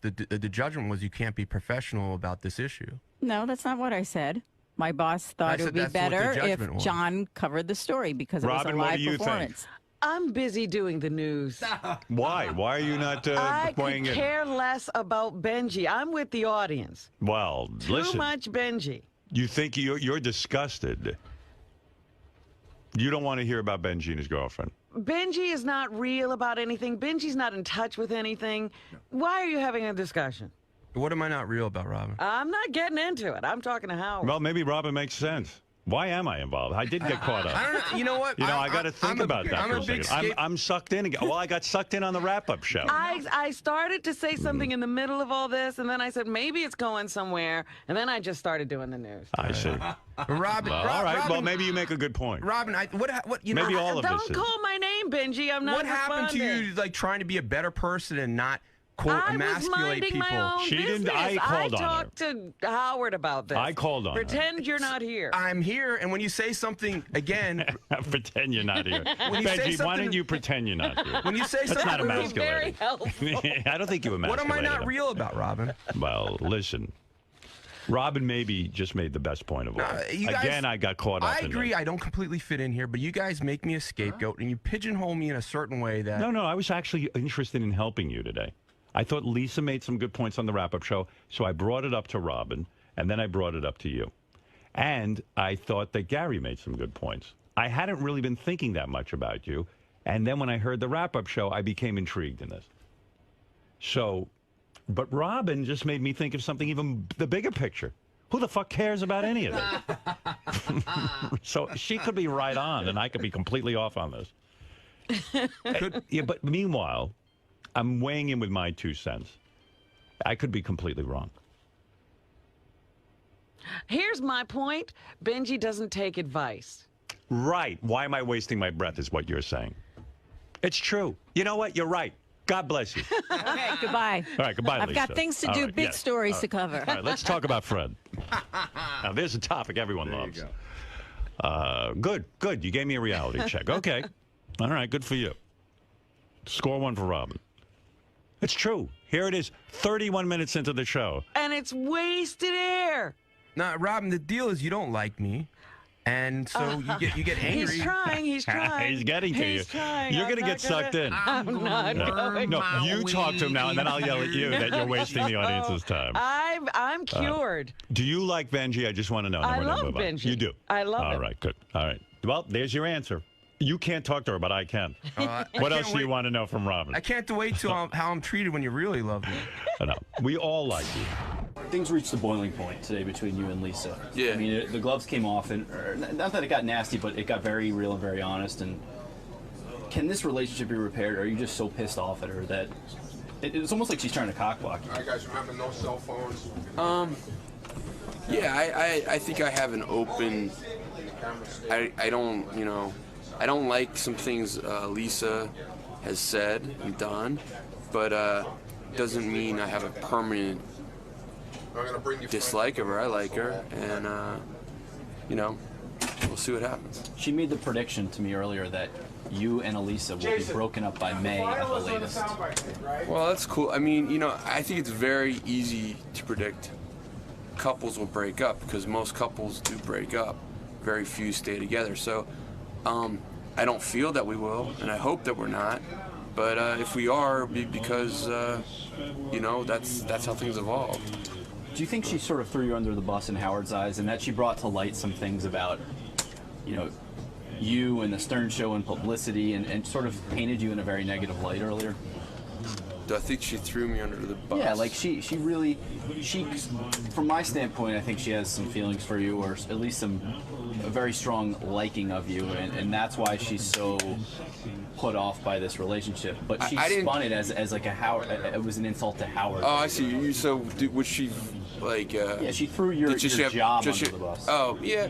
[SPEAKER 7] the judgment was you can't be professional about this issue.
[SPEAKER 3] No, that's not what I said. My boss thought it would be better if John covered the story because it was a live
[SPEAKER 1] what do you
[SPEAKER 3] performance.
[SPEAKER 1] think?
[SPEAKER 2] I'm busy doing the news.
[SPEAKER 1] Why? Why are you not
[SPEAKER 2] I
[SPEAKER 1] weighing
[SPEAKER 2] could
[SPEAKER 1] in?
[SPEAKER 2] care less about Benjy. I'm with the audience.
[SPEAKER 1] Well,
[SPEAKER 2] Too
[SPEAKER 1] listen.
[SPEAKER 2] much Benjy.
[SPEAKER 1] You think you're disgusted. You don't want to hear about Benjy and his girlfriend.
[SPEAKER 2] Benjy is not real about anything. Benjy's not in touch with anything. Why are you having a discussion?
[SPEAKER 7] What am I not real about, Robin?
[SPEAKER 2] I'm not getting into it. I'm talking to Howard.
[SPEAKER 1] Well, maybe Robin makes sense. Why am I involved? I did get caught up.
[SPEAKER 7] I don't know. You know what?
[SPEAKER 1] I got to think about that for a second. I'm sucked in again. Well, I got sucked in on the wrap-up show.
[SPEAKER 2] I started to say something in the middle of all this, and then I said maybe it's going somewhere, and then I just started doing the news.
[SPEAKER 1] I see.
[SPEAKER 7] Robin.
[SPEAKER 1] Well, all right.
[SPEAKER 7] Robin,
[SPEAKER 1] well, maybe you make a good point.
[SPEAKER 7] Robin, what you know?
[SPEAKER 1] Maybe all of this
[SPEAKER 2] Don't
[SPEAKER 1] is.
[SPEAKER 2] call my name, Benjy. I'm not
[SPEAKER 7] What happened to
[SPEAKER 2] responding.
[SPEAKER 7] you, like trying to be a better person and not quote
[SPEAKER 2] I was
[SPEAKER 7] emasculate
[SPEAKER 2] minding
[SPEAKER 7] people?
[SPEAKER 2] my own
[SPEAKER 1] She didn't-
[SPEAKER 2] business.
[SPEAKER 1] I called on her.
[SPEAKER 2] talked to Howard about this.
[SPEAKER 1] I called on her.
[SPEAKER 2] Pretend you're not here.
[SPEAKER 7] I'm here, and when you say something again,
[SPEAKER 1] Pretend you're not here.
[SPEAKER 7] When you say
[SPEAKER 1] Benjy, why
[SPEAKER 7] something-
[SPEAKER 1] don't you pretend you're not here?
[SPEAKER 7] when you say
[SPEAKER 1] That's not
[SPEAKER 7] something,
[SPEAKER 2] That would be very
[SPEAKER 1] emasculating.
[SPEAKER 2] helpful.
[SPEAKER 1] I don't think you emasculated
[SPEAKER 7] what am I not
[SPEAKER 1] him.
[SPEAKER 7] real about, Robin?
[SPEAKER 1] Well, listen. Robin maybe just made the best point of all.
[SPEAKER 7] You guys-
[SPEAKER 1] Again, I got caught up
[SPEAKER 7] I
[SPEAKER 1] in
[SPEAKER 7] agree.
[SPEAKER 1] this.
[SPEAKER 7] I don't completely fit in here, but you guys make me a scapegoat, and you pigeonhole me in a certain way that.
[SPEAKER 1] No, I was actually interested in helping you today. I thought Lisa made some good points on the wrap-up show, so I brought it up to Robin, and then I brought it up to you. And I thought that Gary made some good points. I hadn't really been thinking that much about you, and then when I heard the wrap-up show, I became intrigued in this. So, but Robin just made me think of something even the bigger picture. Who the fuck cares about any of this? So she could be right on, and I could be completely off on this. Yeah, but meanwhile, I'm weighing in with my 2 cents. I could be completely wrong.
[SPEAKER 2] Here's my point. Benjy doesn't take advice.
[SPEAKER 1] Right. Why am I wasting my breath is what you're saying. It's true. You know what? You're right. God bless you.
[SPEAKER 3] Okay, goodbye.
[SPEAKER 1] All right, goodbye,
[SPEAKER 3] I've
[SPEAKER 1] Lisa.
[SPEAKER 3] got things to
[SPEAKER 1] All
[SPEAKER 3] do,
[SPEAKER 1] right,
[SPEAKER 3] big
[SPEAKER 1] yes.
[SPEAKER 3] stories to cover.
[SPEAKER 1] All right, let's talk about Fred. Now, there's a topic everyone loves. Good. You gave me a reality check. Okay. All right, good for you. Score 1 for Robin. It's true. Here it is, 31 minutes into the show.
[SPEAKER 2] And it's wasted air.
[SPEAKER 7] No, Robin. The deal is you don't like me, and so you get angry.
[SPEAKER 2] He's trying. He's trying.
[SPEAKER 1] He's getting to you.
[SPEAKER 2] He's trying.
[SPEAKER 1] You're
[SPEAKER 2] I'm
[SPEAKER 1] going to
[SPEAKER 2] not
[SPEAKER 1] get sucked in.
[SPEAKER 2] I'm not going.
[SPEAKER 1] No, you talk to him now, and then I'll yell at you that you're wasting the audience's time.
[SPEAKER 2] I'm cured.
[SPEAKER 1] Do you like Benjy? I just want to know.
[SPEAKER 2] I
[SPEAKER 1] Then we're gonna
[SPEAKER 2] love
[SPEAKER 1] move on.
[SPEAKER 2] Benjy.
[SPEAKER 1] You do?
[SPEAKER 2] I love
[SPEAKER 1] All
[SPEAKER 2] him.
[SPEAKER 1] right, good. All right. Well, there's your answer. You can't talk to her, but I can. What else do you want to know from Robin?
[SPEAKER 7] I can't wait till how I'm treated when you really love me.
[SPEAKER 1] No, we all like you.
[SPEAKER 10] Things reached the boiling point today between you and Lisa.
[SPEAKER 4] Yeah.
[SPEAKER 10] I mean, the gloves came off, and not that it got nasty, but it got very real and very honest. And can this relationship be repaired? Or are you just so pissed off at her that it's almost like she's trying to cockblock you?
[SPEAKER 9] All right, guys, remember no cell phones.
[SPEAKER 4] Yeah, I think I have an open. I don't like some things Lisa has said and done, but doesn't mean I have a permanent
[SPEAKER 9] I'm gonna bring you
[SPEAKER 4] dislike of her. I like her, and we'll see what happens.
[SPEAKER 10] She made the prediction to me earlier that you and Elisa will be broken up by May at the latest.
[SPEAKER 4] Well, that's cool. I mean, I think it's very easy to predict couples will break up because most couples do break up. Very few stay together. So I don't feel that we will, and I hope that we're not. But if we are, it'll be because, that's how things evolve.
[SPEAKER 10] Do you think she sort of threw you under the bus in Howard's eyes, and that she brought to light some things about, you and the Stern Show and publicity, and sort of painted you in a very negative light earlier?
[SPEAKER 4] Do I think she threw me under the bus?
[SPEAKER 10] Yeah, like she really, from my standpoint, I think she has some feelings for you, or at least a very strong liking of you, and that's why she's so put off by this relationship. But she spun it as like a Howard. It was an insult to Howard.
[SPEAKER 4] Oh, I see. So was she like?
[SPEAKER 10] Yeah, she threw your job under the bus.
[SPEAKER 4] Oh, yeah.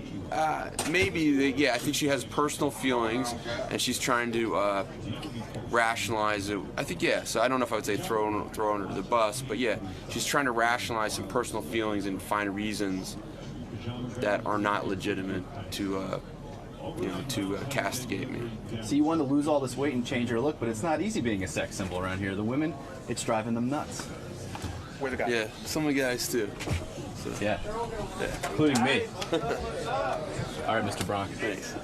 [SPEAKER 4] Maybe. I think she has personal feelings, and she's trying to rationalize it. I think So I don't know if I would say throw under the bus, but yeah, she's trying to rationalize some personal feelings and find reasons that are not legitimate to castigate me.
[SPEAKER 10] So you wanted to lose all this weight and change your look, but it's not easy being a sex symbol around here. The women, it's driving them nuts.
[SPEAKER 9] Where the guy?
[SPEAKER 4] Yeah, some of the guys too. So.
[SPEAKER 10] Yeah, including me. All right, Mr. Bronk.
[SPEAKER 4] Thanks.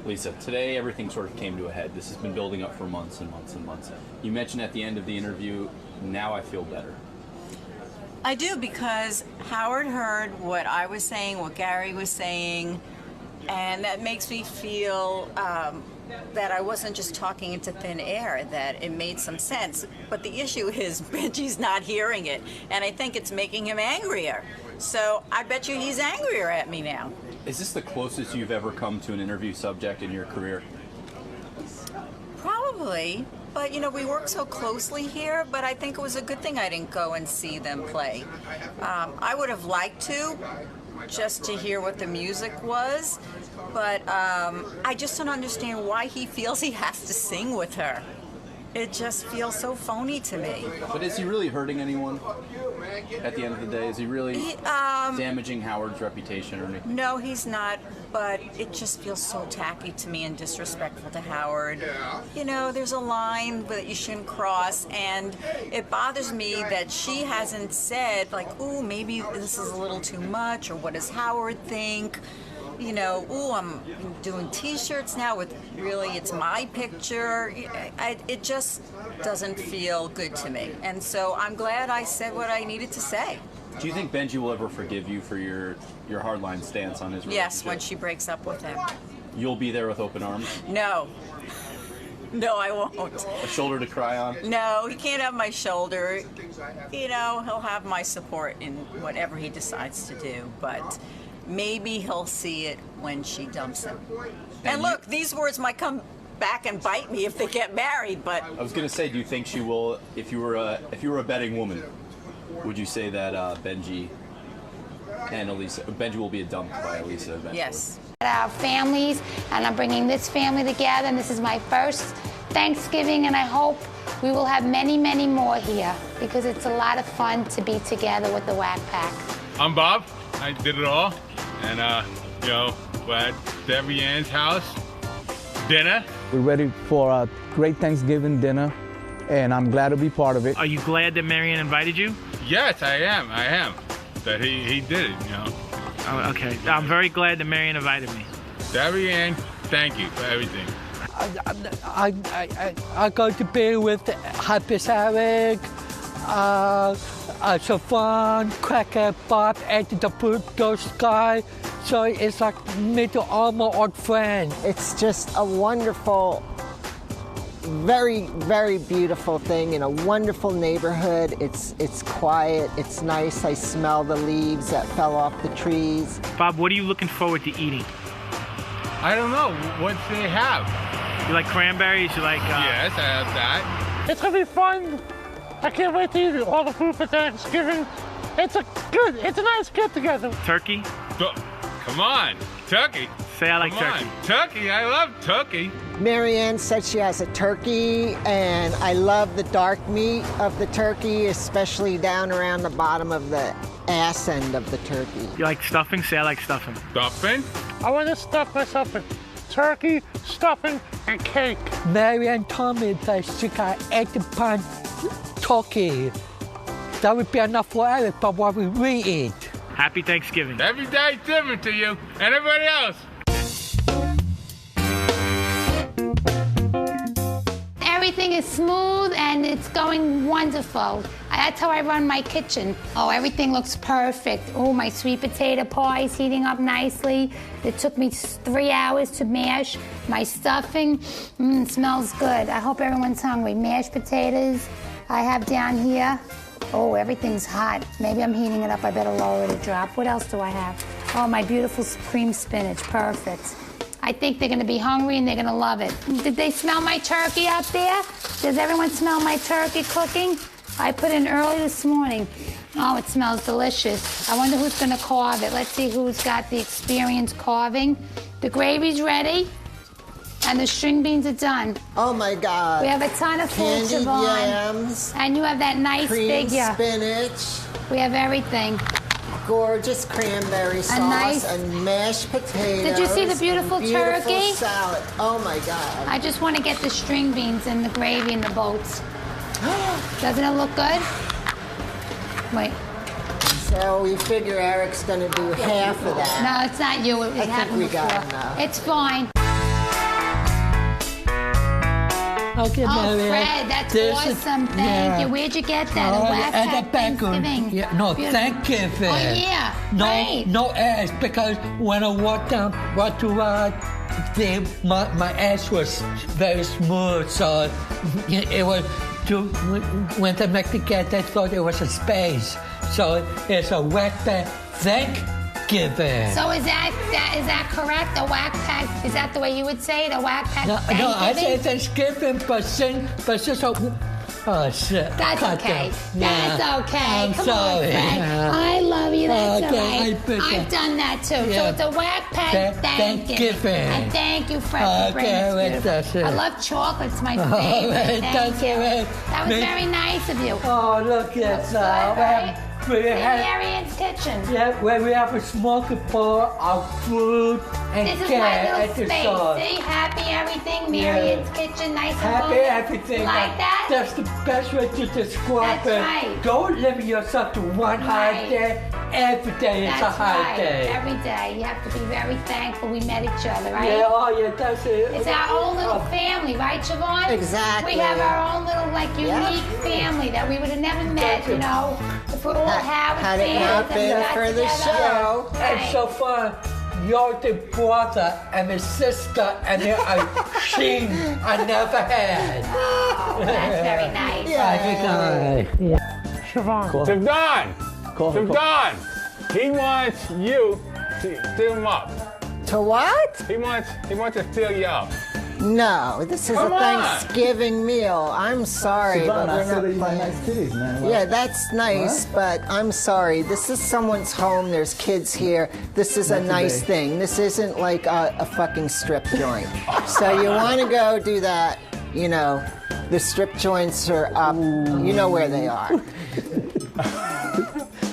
[SPEAKER 10] Lisa, today everything sort of came to a head. This has been building up for months and months and months. You mentioned at the end of the interview, now I feel better.
[SPEAKER 11] I do, because Howard heard what I was saying, what Gary was saying,
[SPEAKER 3] And that makes me feel that I wasn't just talking into thin air, that it made some sense. But the issue is Benjy's not hearing it, and I think it's making him angrier. So I bet you he's angrier at me now.
[SPEAKER 10] Is this the closest you've ever come to an interview subject in your career?
[SPEAKER 3] Probably. But, you know, we work so closely here, but I think it was a good thing I didn't go and see them play. I would have liked to, just to hear what the music was, but I just don't understand why he feels he has to sing with her. It just feels so phony to me.
[SPEAKER 10] But is he really hurting anyone at the end of the day? Is he really damaging Howard's reputation or anything?
[SPEAKER 3] No, he's not, but it just feels so tacky to me and disrespectful to Howard. You know, there's a line that you shouldn't cross, and it bothers me that she hasn't said, like, ooh, maybe this is a little too much, or what does Howard think? You know, ooh, I'm doing T-shirts now with really, it's my picture. It just doesn't feel good to me. And so I'm glad I said what I needed to say.
[SPEAKER 10] Do you think Benjy will ever forgive you for your hardline stance on his relationship?
[SPEAKER 3] Yes, when she breaks up with him.
[SPEAKER 10] You'll be there with open arms?
[SPEAKER 3] No. No, I won't.
[SPEAKER 10] A shoulder to cry on?
[SPEAKER 3] No, he can't have my shoulder. You know, he'll have my support in whatever he decides to do, but maybe he'll see it when she dumps him. And look, these words might come back and bite me if they get married, but
[SPEAKER 10] I was gonna say, do you think she will, if you were a betting woman, would you say that Benjy and Elisa, Benjy will be dumped by Elisa eventually?
[SPEAKER 3] yes.
[SPEAKER 11] Our families, and I'm bringing this family together, and this is my first Thanksgiving, and I hope we will have many, many more here, because it's a lot of fun to be together with the Whack Pack.
[SPEAKER 12] I'm Bob. I did it all, and you know, we're at Debbie Ann's house, dinner.
[SPEAKER 13] We're ready for a great Thanksgiving dinner, and I'm glad to be part of it.
[SPEAKER 14] Are you glad that Marianne invited you?
[SPEAKER 12] Yes, I am. That he did it, you know.
[SPEAKER 14] Oh, okay. I'm very glad that Marianne invited me.
[SPEAKER 12] Debbie Ann, thank you for everything.
[SPEAKER 15] I go to bed with Happy Savage, Savon, Cracker Bob, and the Blue Ghost Guy. So it's like meet all my old friends.
[SPEAKER 16] It's just a wonderful, very, very beautiful thing in a wonderful neighborhood. It's quiet, it's nice. I smell the leaves that fell off the trees.
[SPEAKER 14] Bob, what are you looking forward to eating?
[SPEAKER 12] I don't know. What do they have?
[SPEAKER 14] You like cranberries? You like...
[SPEAKER 12] Yes, I have that.
[SPEAKER 15] It's going to be fun. I can't wait to eat all the food for Thanksgiving. It's a nice get-together.
[SPEAKER 14] Turkey?
[SPEAKER 12] Come on, turkey.
[SPEAKER 14] Say I like turkey.
[SPEAKER 12] Turkey, I love turkey.
[SPEAKER 16] Marianne said she has a turkey, and I love the dark meat of the turkey, especially down around the bottom of the ass end of the turkey.
[SPEAKER 14] You like stuffing? Say I like stuffing.
[SPEAKER 12] Stuffing?
[SPEAKER 15] I want to stuff myself with turkey, stuffing, and cake. Marianne told me that she got 80 pound turkey. That would be enough for everybody while we eat.
[SPEAKER 14] Happy Thanksgiving.
[SPEAKER 12] Every day's different to you and everybody else.
[SPEAKER 11] Everything is smooth and it's going wonderful. That's how I run my kitchen. Oh, everything looks perfect. Oh, my sweet potato pie is heating up nicely. It took me 3 hours to mash. My stuffing smells good. I hope everyone's hungry. Mashed potatoes I have down here. Oh, everything's hot. Maybe I'm heating it up. I better lower it a drop. What else do I have? Oh, my beautiful cream spinach. Perfect. I think they're going to be hungry and they're going to love it. Did they smell my turkey up there? Does everyone smell my turkey cooking? I put in early this morning. Oh, it smells delicious. I wonder who's going to carve it. Let's see who's got the experience carving. The gravy's ready. And the string beans are done.
[SPEAKER 16] Oh my God.
[SPEAKER 11] We have a ton of food, Siobhan.
[SPEAKER 16] Yams.
[SPEAKER 11] And you have that nice figure.
[SPEAKER 16] Spinach.
[SPEAKER 11] We have everything.
[SPEAKER 16] Gorgeous cranberry sauce and mashed potatoes.
[SPEAKER 11] Did you see the beautiful turkey?
[SPEAKER 16] Salad. Oh my God.
[SPEAKER 11] I just want to get the string beans and the gravy and the boats. Doesn't it look good? Wait.
[SPEAKER 16] So we figure Eric's going to do half of that.
[SPEAKER 11] No, it's not you. It happened before.
[SPEAKER 16] Got enough.
[SPEAKER 11] It's fine.
[SPEAKER 15] Okay,
[SPEAKER 11] Oh,
[SPEAKER 15] Mary.
[SPEAKER 11] Fred, that's
[SPEAKER 15] This is-
[SPEAKER 11] awesome. Thank
[SPEAKER 15] yeah.
[SPEAKER 11] you. Where'd you get that?
[SPEAKER 15] Oh,
[SPEAKER 11] A wax
[SPEAKER 15] at the
[SPEAKER 11] at
[SPEAKER 15] back of-
[SPEAKER 11] Thanksgiving.
[SPEAKER 15] Yeah, no,
[SPEAKER 11] Beautiful.
[SPEAKER 15] Thanksgiving.
[SPEAKER 11] Oh, yeah.
[SPEAKER 15] No,
[SPEAKER 11] Right.
[SPEAKER 15] no ass, because when I walked down Rotorua, my ass was very smooth, so it was. When they make the cat, they thought it was a space. So it's a whack pack Thanksgiving.
[SPEAKER 11] So is that correct? A whack pack? Is that the way you would say it? A whack pack?
[SPEAKER 15] No, I say
[SPEAKER 11] Thanksgiving?
[SPEAKER 15] Thanksgiving, but since oh shit.
[SPEAKER 11] That's
[SPEAKER 15] Cut
[SPEAKER 11] okay.
[SPEAKER 15] that.
[SPEAKER 11] That's
[SPEAKER 15] Yeah.
[SPEAKER 11] okay.
[SPEAKER 15] I'm
[SPEAKER 11] Come
[SPEAKER 15] sorry.
[SPEAKER 11] on, Fred.
[SPEAKER 15] Yeah.
[SPEAKER 11] I love you. That's
[SPEAKER 15] Okay,
[SPEAKER 11] all right.
[SPEAKER 15] I bet you.
[SPEAKER 11] I've done that too. So
[SPEAKER 15] Yeah.
[SPEAKER 11] it's a whack pack Thanksgiving. And thank you, Fred, for bringing
[SPEAKER 15] Okay,
[SPEAKER 11] this
[SPEAKER 15] well,
[SPEAKER 11] beautiful-
[SPEAKER 15] that's it.
[SPEAKER 11] I love chocolate. It's my
[SPEAKER 15] Oh,
[SPEAKER 11] favorite.
[SPEAKER 15] well,
[SPEAKER 11] Thank
[SPEAKER 15] that's
[SPEAKER 11] you.
[SPEAKER 15] it.
[SPEAKER 11] That was
[SPEAKER 15] Me-
[SPEAKER 11] very nice of you.
[SPEAKER 15] Oh, look at
[SPEAKER 11] Looks
[SPEAKER 15] that.
[SPEAKER 11] good, right?
[SPEAKER 15] We
[SPEAKER 11] In
[SPEAKER 15] have,
[SPEAKER 11] Marian's kitchen.
[SPEAKER 15] yeah, where we have a smoking for our food and
[SPEAKER 11] This is
[SPEAKER 15] cat
[SPEAKER 11] my
[SPEAKER 15] at
[SPEAKER 11] little
[SPEAKER 15] the
[SPEAKER 11] space.
[SPEAKER 15] sauce.
[SPEAKER 11] See, happy everything. Marian's kitchen, nice and
[SPEAKER 15] Happy
[SPEAKER 11] bougie.
[SPEAKER 15] everything.
[SPEAKER 11] Like that?
[SPEAKER 15] That's the best way to describe
[SPEAKER 11] That's
[SPEAKER 15] it.
[SPEAKER 11] right.
[SPEAKER 15] Don't limit yourself to one hard
[SPEAKER 11] Right.
[SPEAKER 15] day. Every day is a
[SPEAKER 11] That's
[SPEAKER 15] hard
[SPEAKER 11] right.
[SPEAKER 15] day.
[SPEAKER 11] Every day. You have to be very thankful we met each other, right?
[SPEAKER 15] Yeah, oh yeah, that's it.
[SPEAKER 11] It's our own little family, right, Siobhan?
[SPEAKER 16] Exactly.
[SPEAKER 11] We have our own little, like,
[SPEAKER 16] Yeah.
[SPEAKER 11] unique family that we would have never met, you know, if we're all Howard
[SPEAKER 16] Had it
[SPEAKER 11] fans
[SPEAKER 16] not
[SPEAKER 11] and we
[SPEAKER 16] been
[SPEAKER 11] got
[SPEAKER 16] for the
[SPEAKER 11] together.
[SPEAKER 16] show.
[SPEAKER 15] And so far, you're the brother and the sister and the sheen I never had.
[SPEAKER 11] Oh, that's very nice.
[SPEAKER 12] Siobhan. Siobhan. Siobhan. He wants you to steal him up.
[SPEAKER 16] To what?
[SPEAKER 12] He wants to steal you up.
[SPEAKER 16] No, this is
[SPEAKER 12] Come
[SPEAKER 16] a
[SPEAKER 12] on.
[SPEAKER 16] Thanksgiving meal. I'm sorry, but we're not playing.
[SPEAKER 13] titties, man.
[SPEAKER 16] Yeah, that's nice, but I'm sorry. This is someone's home. There's kids here. This is a
[SPEAKER 13] Not
[SPEAKER 16] nice
[SPEAKER 13] today.
[SPEAKER 16] thing. This isn't like a fucking strip joint. So you want to go do that, you know, the strip joints are up. You know where they are.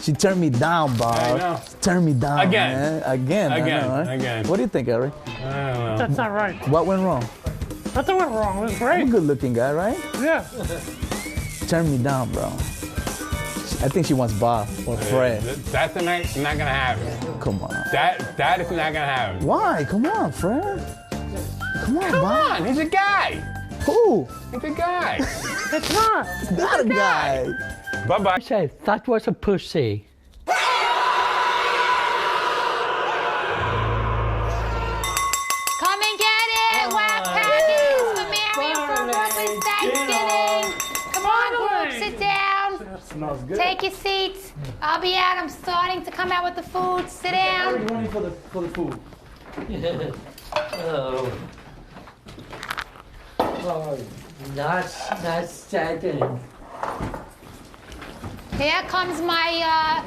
[SPEAKER 13] She turned me down, Bob.
[SPEAKER 12] I know.
[SPEAKER 13] She turned me down,
[SPEAKER 12] Again.
[SPEAKER 13] man. Again. I
[SPEAKER 12] Again.
[SPEAKER 13] know, right?
[SPEAKER 12] Again.
[SPEAKER 13] What do you think, Eric?
[SPEAKER 12] I don't know.
[SPEAKER 14] That's not right.
[SPEAKER 13] What went wrong?
[SPEAKER 14] Nothing went wrong. It was
[SPEAKER 13] I'm a
[SPEAKER 14] great.
[SPEAKER 13] good-looking guy, right?
[SPEAKER 14] Yeah.
[SPEAKER 13] Turned me down, bro. I think she wants Bob or Fred.
[SPEAKER 12] That's not gonna happen.
[SPEAKER 13] Come on.
[SPEAKER 12] That is not gonna happen.
[SPEAKER 13] Why? Come on, Fred. Come on,
[SPEAKER 12] Come
[SPEAKER 13] Bob.
[SPEAKER 12] on, he's a guy.
[SPEAKER 13] Who?
[SPEAKER 12] He's a guy.
[SPEAKER 14] It's not.
[SPEAKER 13] Not a guy.
[SPEAKER 12] Bye bye.
[SPEAKER 15] Say, that was a pussy.
[SPEAKER 11] Come and get it. Whack packets for Marion for Brooklyn Thanksgiving. Come on, group, sit down.
[SPEAKER 13] Smells good.
[SPEAKER 11] Take your seats. I'll be out. I'm starting to come out with the food. Sit down.
[SPEAKER 13] Money for the food.
[SPEAKER 15] Oh. Oh, not second.
[SPEAKER 11] Here comes my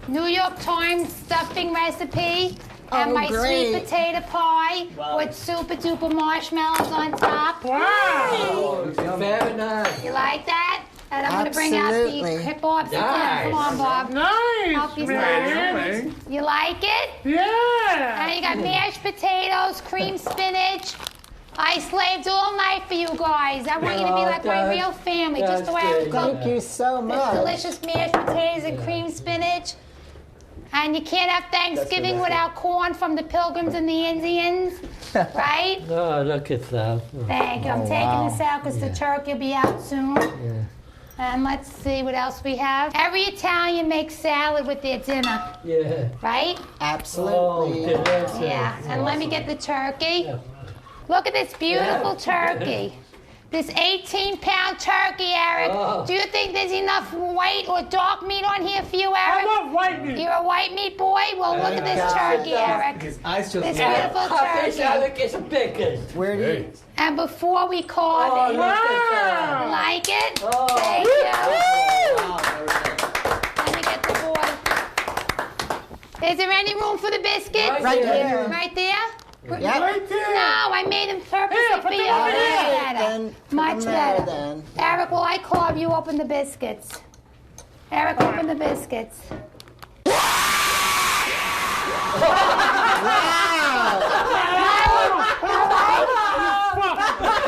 [SPEAKER 11] New York Times stuffing recipe and
[SPEAKER 16] Oh,
[SPEAKER 11] my
[SPEAKER 16] great.
[SPEAKER 11] sweet potato pie with super duper marshmallows on top.
[SPEAKER 15] Oh, very nice.
[SPEAKER 11] You like that? And I'm going to bring out the
[SPEAKER 16] Absolutely.
[SPEAKER 11] hip hop.
[SPEAKER 15] Nice.
[SPEAKER 11] Come on, Bob.
[SPEAKER 14] Nice.
[SPEAKER 11] Help yourself.
[SPEAKER 14] man.
[SPEAKER 11] You like it?
[SPEAKER 14] Yeah.
[SPEAKER 11] And you got mashed potatoes, cream spinach. I slaved all night for you guys. I want you to be
[SPEAKER 15] Oh,
[SPEAKER 11] like my
[SPEAKER 15] that's-
[SPEAKER 11] real family, just the way I
[SPEAKER 15] that's
[SPEAKER 11] would
[SPEAKER 15] good.
[SPEAKER 11] cook.
[SPEAKER 16] Thank you so
[SPEAKER 11] This
[SPEAKER 16] much.
[SPEAKER 11] delicious mashed potatoes and cream spinach. And you can't have Thanksgiving without corn from the Pilgrims and the Indians, right?
[SPEAKER 15] Oh, look at that.
[SPEAKER 11] Thank you. I'm taking this out because the turkey will be out soon. And let's see what else we have. Every Italian makes salad with their dinner,
[SPEAKER 15] Yeah.
[SPEAKER 11] right?
[SPEAKER 15] Oh,
[SPEAKER 16] Absolutely.
[SPEAKER 15] delicious.
[SPEAKER 11] Yeah. And let me get the turkey. Look at this beautiful turkey. This 18-pound turkey, Eric.
[SPEAKER 15] Oh.
[SPEAKER 11] Do you think there's enough white or dark meat on here for you, Eric?
[SPEAKER 14] I love white meat.
[SPEAKER 11] You're a white meat boy? Well, look at this turkey, Eric.
[SPEAKER 13] His eyes just
[SPEAKER 11] This
[SPEAKER 13] lit
[SPEAKER 11] beautiful
[SPEAKER 15] How big
[SPEAKER 11] turkey.
[SPEAKER 15] Alec is big?
[SPEAKER 16] Where do you?
[SPEAKER 11] And before we carve
[SPEAKER 15] Oh,
[SPEAKER 11] it,
[SPEAKER 15] look at that.
[SPEAKER 11] like it?
[SPEAKER 15] Oh.
[SPEAKER 11] Thank you. Let me get the board. Is there any room for the biscuits?
[SPEAKER 16] Right here.
[SPEAKER 11] Right there?
[SPEAKER 16] Yep.
[SPEAKER 14] Right there.
[SPEAKER 11] No, I made them purposely
[SPEAKER 14] Here, put
[SPEAKER 11] for you.
[SPEAKER 14] them over
[SPEAKER 11] Much
[SPEAKER 14] there.
[SPEAKER 11] better.
[SPEAKER 16] Then put
[SPEAKER 11] Much
[SPEAKER 16] them there,
[SPEAKER 11] better.
[SPEAKER 16] then.
[SPEAKER 11] Eric, will I carve you open the biscuits? Eric, open the biscuits.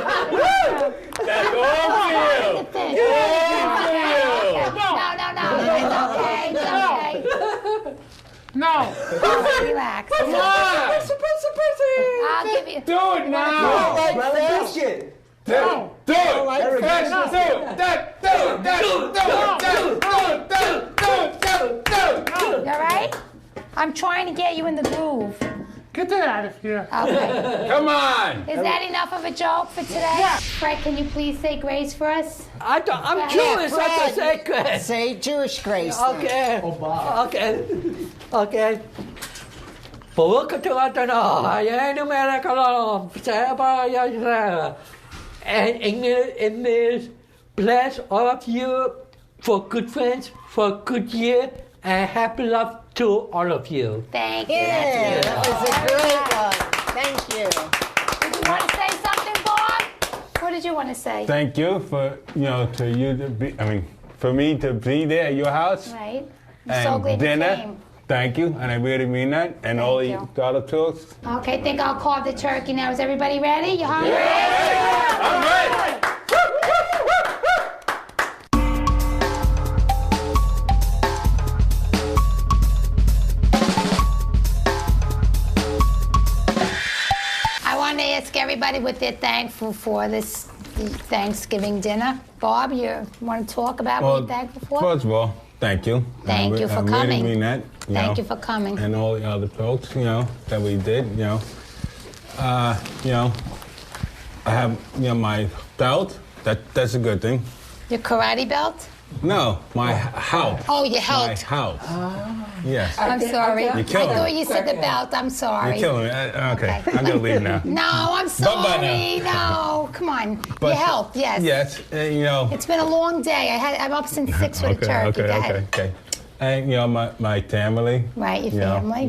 [SPEAKER 12] That's all for you.
[SPEAKER 11] No, it's okay.
[SPEAKER 14] No.
[SPEAKER 11] Relax.
[SPEAKER 12] Come on.
[SPEAKER 11] I'll give you.
[SPEAKER 12] Do it now.
[SPEAKER 16] Like this.
[SPEAKER 12] Do it
[SPEAKER 11] You all right? I'm trying to get you in the groove.
[SPEAKER 14] Get that out of here.
[SPEAKER 11] Okay.
[SPEAKER 14] Come on.
[SPEAKER 11] Is that enough of a joke for today?
[SPEAKER 14] Yeah.
[SPEAKER 11] Fred, can you please say grace for us?
[SPEAKER 15] I'm Jewish. I can say grace.
[SPEAKER 16] Say Jewish grace.
[SPEAKER 15] Okay. Okay. Baruch atah Adonai, Eloheinu melech haolam, v'tzeiah Yisrael. And it means bless all of you for good friends, for good year, and happy love to all of you.
[SPEAKER 11] Thank you.
[SPEAKER 16] Yeah, that was a great one. Thank you.
[SPEAKER 11] Did you want to say something, Bob? What did you want to say?
[SPEAKER 12] Thank you for, for me to be there at your house.
[SPEAKER 11] Right. I'm
[SPEAKER 12] And
[SPEAKER 11] so glad
[SPEAKER 12] dinner.
[SPEAKER 11] you came.
[SPEAKER 12] Thank you, and I really mean that. And all the dollar tools.
[SPEAKER 11] Okay, I think I'll carve the turkey now. Is everybody ready? You hungry?
[SPEAKER 12] I'm ready.
[SPEAKER 11] I want to ask everybody what they're thankful for this Thanksgiving dinner. Bob, you want to talk about what you're thankful for?
[SPEAKER 12] First of all, thank you.
[SPEAKER 11] Thank you for
[SPEAKER 12] I
[SPEAKER 11] coming.
[SPEAKER 12] really mean that.
[SPEAKER 11] Thank you for coming.
[SPEAKER 12] And all the other folks, that we did, I have, my belt. That's a good thing.
[SPEAKER 11] Your karate belt?
[SPEAKER 12] No, my health.
[SPEAKER 11] Oh, your health.
[SPEAKER 12] My health. Yes.
[SPEAKER 11] I'm sorry.
[SPEAKER 12] You're
[SPEAKER 11] I
[SPEAKER 12] killing
[SPEAKER 11] thought
[SPEAKER 12] me.
[SPEAKER 11] you said the belt. I'm sorry.
[SPEAKER 12] You're killing me. Okay, I'm gonna leave now.
[SPEAKER 11] No, I'm
[SPEAKER 12] Bye-bye
[SPEAKER 11] sorry. No, come on.
[SPEAKER 12] But-
[SPEAKER 11] Your health, yes.
[SPEAKER 12] Yes,
[SPEAKER 11] It's been a long day. I'm up since 6 with a turkey. Go ahead.
[SPEAKER 12] Okay. And my family.
[SPEAKER 11] Right, your family.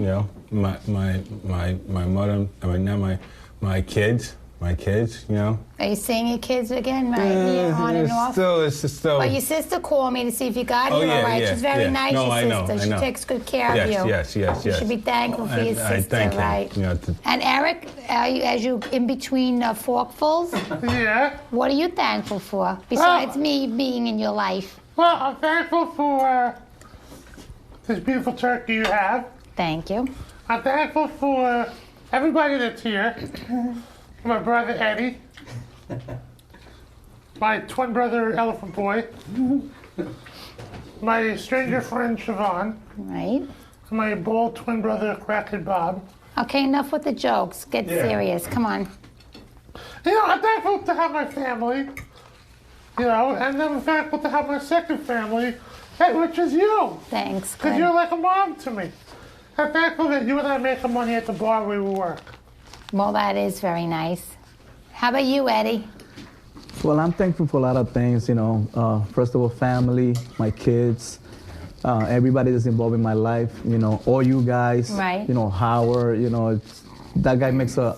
[SPEAKER 12] My mother. Not my kids. My kids.
[SPEAKER 11] Are you seeing your kids again? Right, yeah, on and off.
[SPEAKER 12] It's still.
[SPEAKER 11] Well, your sister called me to see if you got
[SPEAKER 12] Oh,
[SPEAKER 11] here all
[SPEAKER 12] yeah,
[SPEAKER 11] right.
[SPEAKER 12] yeah,
[SPEAKER 11] She's very
[SPEAKER 12] yeah.
[SPEAKER 11] nice,
[SPEAKER 12] No,
[SPEAKER 11] your
[SPEAKER 12] I know,
[SPEAKER 11] sister.
[SPEAKER 12] I
[SPEAKER 11] She
[SPEAKER 12] know.
[SPEAKER 11] takes good care
[SPEAKER 12] Yes,
[SPEAKER 11] of you.
[SPEAKER 12] yes.
[SPEAKER 11] You should be thankful for your
[SPEAKER 12] I
[SPEAKER 11] sister,
[SPEAKER 12] thank
[SPEAKER 11] right?
[SPEAKER 12] him.
[SPEAKER 11] And Eric, as you in between forkfuls,
[SPEAKER 14] Yeah.
[SPEAKER 11] what are you thankful for besides me being in your life?
[SPEAKER 14] Well, I'm thankful for this beautiful turkey you have.
[SPEAKER 11] Thank you.
[SPEAKER 14] I'm thankful for everybody that's here. My brother Eddie. My twin brother Elephant Boy. My stranger friend Siobhan.
[SPEAKER 11] Right.
[SPEAKER 14] My bald twin brother Crackhead Bob.
[SPEAKER 11] Okay, enough with the jokes. Get serious. Come on.
[SPEAKER 14] I'm thankful to have my family. And I'm thankful to have my second family, which is you.
[SPEAKER 11] Thanks.
[SPEAKER 14] Because
[SPEAKER 11] Glenn.
[SPEAKER 14] you're like a mom to me. I'm thankful that you and I make the money at the bar where we work.
[SPEAKER 11] Well, that is very nice. How about you, Eddie?
[SPEAKER 13] Well, I'm thankful for a lot of things, First of all, family, my kids, everybody that's involved in my life, all you guys,
[SPEAKER 11] Right.
[SPEAKER 13] Howard, that guy makes a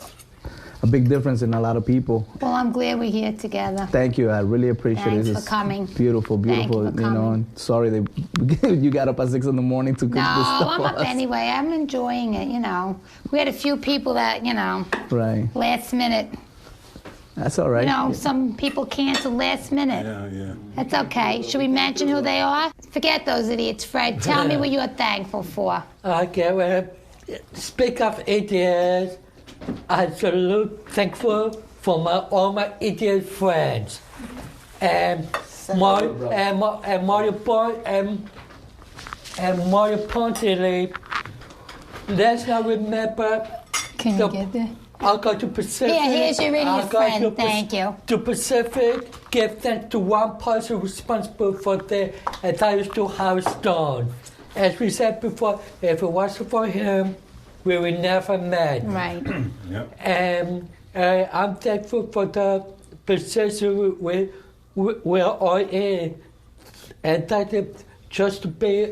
[SPEAKER 13] big difference in a lot of people.
[SPEAKER 11] Well, I'm glad we're here together.
[SPEAKER 13] Thank you. I really appreciate it.
[SPEAKER 11] Thanks
[SPEAKER 13] This
[SPEAKER 11] for coming.
[SPEAKER 13] Beautiful, beautiful.
[SPEAKER 11] Thank you for coming.
[SPEAKER 13] And sorry that you got up at 6 a.m. to cook
[SPEAKER 11] No,
[SPEAKER 13] this stuff
[SPEAKER 11] I'm
[SPEAKER 13] for
[SPEAKER 11] up
[SPEAKER 13] us.
[SPEAKER 11] anyway. I'm enjoying it, We had a few people that,
[SPEAKER 13] Right.
[SPEAKER 11] last minute.
[SPEAKER 13] That's all right.
[SPEAKER 11] Some people cancel last minute.
[SPEAKER 12] Yeah.
[SPEAKER 11] That's okay. Should we mention who they are? Forget those idiots, Fred. Tell me what you're thankful for.
[SPEAKER 15] Okay, well, speak of idiots, I'm so thankful for all my idiot friends. And more importantly, let's not remember.
[SPEAKER 11] Can you get there?
[SPEAKER 15] I'll go to Pacific.
[SPEAKER 11] Yeah, here's your idiot
[SPEAKER 15] I'll go
[SPEAKER 11] friend.
[SPEAKER 15] to
[SPEAKER 11] Thank you.
[SPEAKER 15] To Pacific, give thanks to one person responsible for the entire Storehouse Stone. As we said before, if it wasn't for him, we would never met.
[SPEAKER 11] Right.
[SPEAKER 15] And I'm thankful for the position we're all in. And that just to be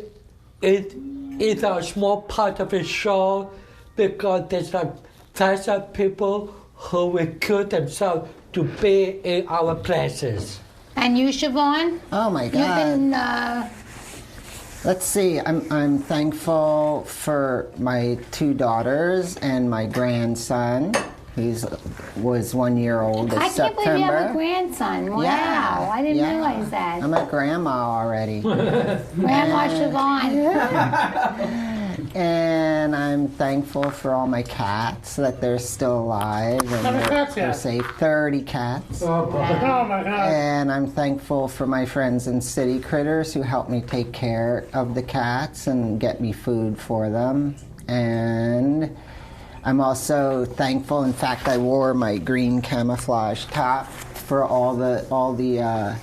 [SPEAKER 15] either a small part of the show, because there's thousands of people who will kill themselves to be in our places.
[SPEAKER 11] And you, Siobhan?
[SPEAKER 16] Oh my God.
[SPEAKER 11] You've been.
[SPEAKER 16] Let's see. I'm thankful for my 2 daughters and my grandson. He was 1 year old this
[SPEAKER 11] I can't
[SPEAKER 16] September.
[SPEAKER 11] believe you have a grandson. Wow.
[SPEAKER 16] Yeah,
[SPEAKER 11] I didn't
[SPEAKER 16] yeah.
[SPEAKER 11] realize that.
[SPEAKER 16] I'm a grandma already.
[SPEAKER 11] Grandma Siobhan.
[SPEAKER 16] And I'm thankful for all my cats, that they're still alive and
[SPEAKER 14] How many cats you
[SPEAKER 16] they're
[SPEAKER 14] have?
[SPEAKER 16] safe. 30 cats.
[SPEAKER 14] Oh my God.
[SPEAKER 16] And I'm thankful for my friends in City Critters who help me take care of the cats and get me food for them. And I'm also thankful, in fact, I wore my green camouflage top for all the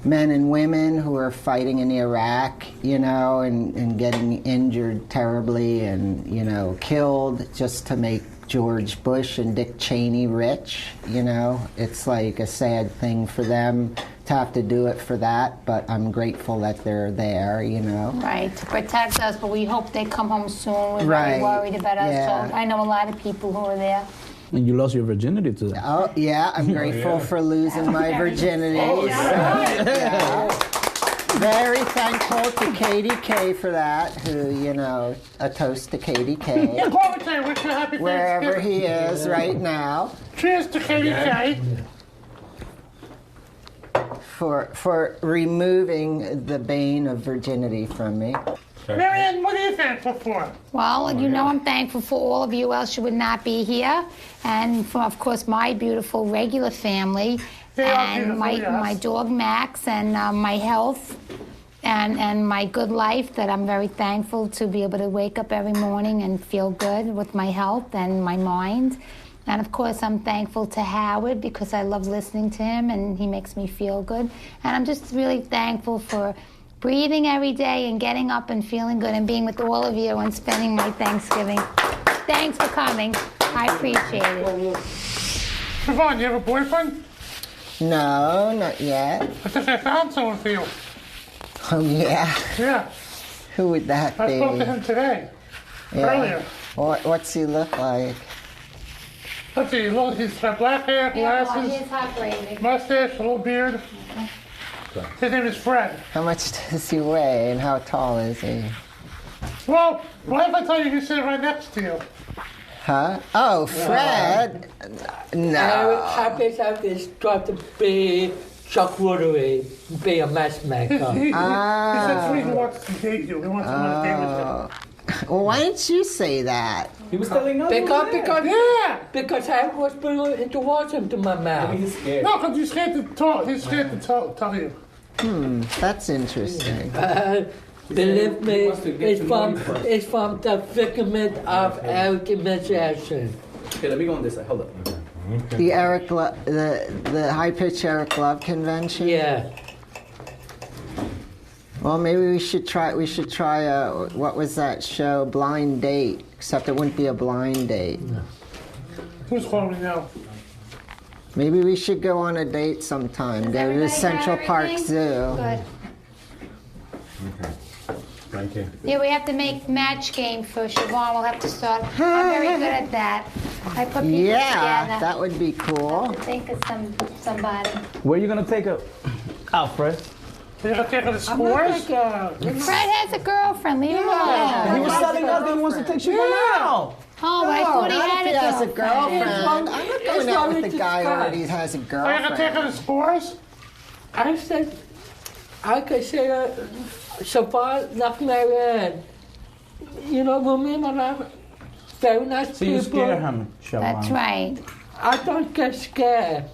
[SPEAKER 16] men and women who are fighting in Iraq, you know, and getting injured terribly and, you know, killed just to make George Bush and Dick Cheney rich, you know. It's like a sad thing for them to have to do it for that, but I'm grateful that they're there, you know.
[SPEAKER 11] Right, to protect us, but we hope they come home soon. We're
[SPEAKER 16] Right.
[SPEAKER 11] very worried about us.
[SPEAKER 16] Yeah.
[SPEAKER 11] So I know a lot of people who are there.
[SPEAKER 13] And you lost your virginity to them.
[SPEAKER 16] Oh, yeah, I'm grateful for losing my virginity. Yeah. Very thankful to Katie K for that, who, you know, a toast to Katie K.
[SPEAKER 14] Yeah, Clementine, wish you a happy
[SPEAKER 16] Wherever
[SPEAKER 14] Thanksgiving.
[SPEAKER 16] he is right now.
[SPEAKER 14] Cheers to Katie K.
[SPEAKER 16] For removing the bane of virginity from me.
[SPEAKER 14] Marianne, what are you thankful for?
[SPEAKER 11] Well, you know I'm thankful for all of you, else you would not be here. And for, of course, my beautiful regular family.
[SPEAKER 14] They are
[SPEAKER 11] And
[SPEAKER 14] beautiful,
[SPEAKER 11] my,
[SPEAKER 14] yes.
[SPEAKER 11] my dog Max and my health and my good life, that I'm very thankful to be able to wake up every morning and feel good with my health and my mind. And of course, I'm thankful to Howard because I love listening to him and he makes me feel good. And I'm just really thankful for breathing every day and getting up and feeling good and being with all of you and spending my Thanksgiving. Thanks for coming. I appreciate it.
[SPEAKER 14] Siobhan, you have a boyfriend?
[SPEAKER 16] No, not yet.
[SPEAKER 14] I think I found someone for you.
[SPEAKER 16] Oh, yeah.
[SPEAKER 14] Yeah.
[SPEAKER 16] Who would that
[SPEAKER 14] I
[SPEAKER 16] be?
[SPEAKER 14] spoke to him today.
[SPEAKER 16] Yeah.
[SPEAKER 14] Earlier.
[SPEAKER 16] What's he look like?
[SPEAKER 14] Let's see, look, he's got black hair, glasses, mustache, a little beard. His name is Fred.
[SPEAKER 16] How much does he weigh and how tall is he?
[SPEAKER 14] Well, what if I tell you he's sitting right next to you?
[SPEAKER 16] Huh? Oh, Fred? No.
[SPEAKER 15] Happy is got to be Chuck Woolery, be a matchmaker.
[SPEAKER 14] He said he wants to date you. He wants to want to date with you.
[SPEAKER 16] Well, why didn't you say that?
[SPEAKER 13] He was telling us.
[SPEAKER 15] Because I was putting into water into my mouth.
[SPEAKER 13] He's scared.
[SPEAKER 14] No, because he's scared to talk. He's scared to tell you.
[SPEAKER 16] That's interesting.
[SPEAKER 15] Believe me, it's from the figment of Eric imagination.
[SPEAKER 13] Okay, let me go on this side. Hold up.
[SPEAKER 16] The high pitch Eric Love convention.
[SPEAKER 15] Yeah.
[SPEAKER 16] Well, maybe we should try. What was that show? Blind Date. Except it wouldn't be a blind date.
[SPEAKER 14] Who's calling me now?
[SPEAKER 16] Maybe we should go on a date sometime. Go to the Central Park Zoo.
[SPEAKER 11] Good.
[SPEAKER 12] Thank you.
[SPEAKER 11] Yeah, we have to make match game for Siobhan. We'll have to start. I'm very good at that. I put people
[SPEAKER 16] Yeah,
[SPEAKER 11] together.
[SPEAKER 16] that would be cool.
[SPEAKER 11] Think of somebody.
[SPEAKER 13] Where are you gonna take her? Alfred.
[SPEAKER 14] You're gonna take her to scores?
[SPEAKER 11] Fred has a girlfriend. Leave him alone.
[SPEAKER 13] He was telling us that he wants to take Siobhan out.
[SPEAKER 11] Oh, but I thought he
[SPEAKER 16] not
[SPEAKER 11] had
[SPEAKER 16] if he has a
[SPEAKER 11] girlfriend.
[SPEAKER 16] girlfriend. I'm not going out with the guy who already has a
[SPEAKER 14] Are you gonna take her
[SPEAKER 16] girlfriend.
[SPEAKER 14] to scores?
[SPEAKER 15] I said, I could say that Siobhan left Marianne. You know, women are very nice
[SPEAKER 13] So
[SPEAKER 15] people.
[SPEAKER 13] you scare him, Siobhan.
[SPEAKER 11] That's right.
[SPEAKER 15] I don't get scared.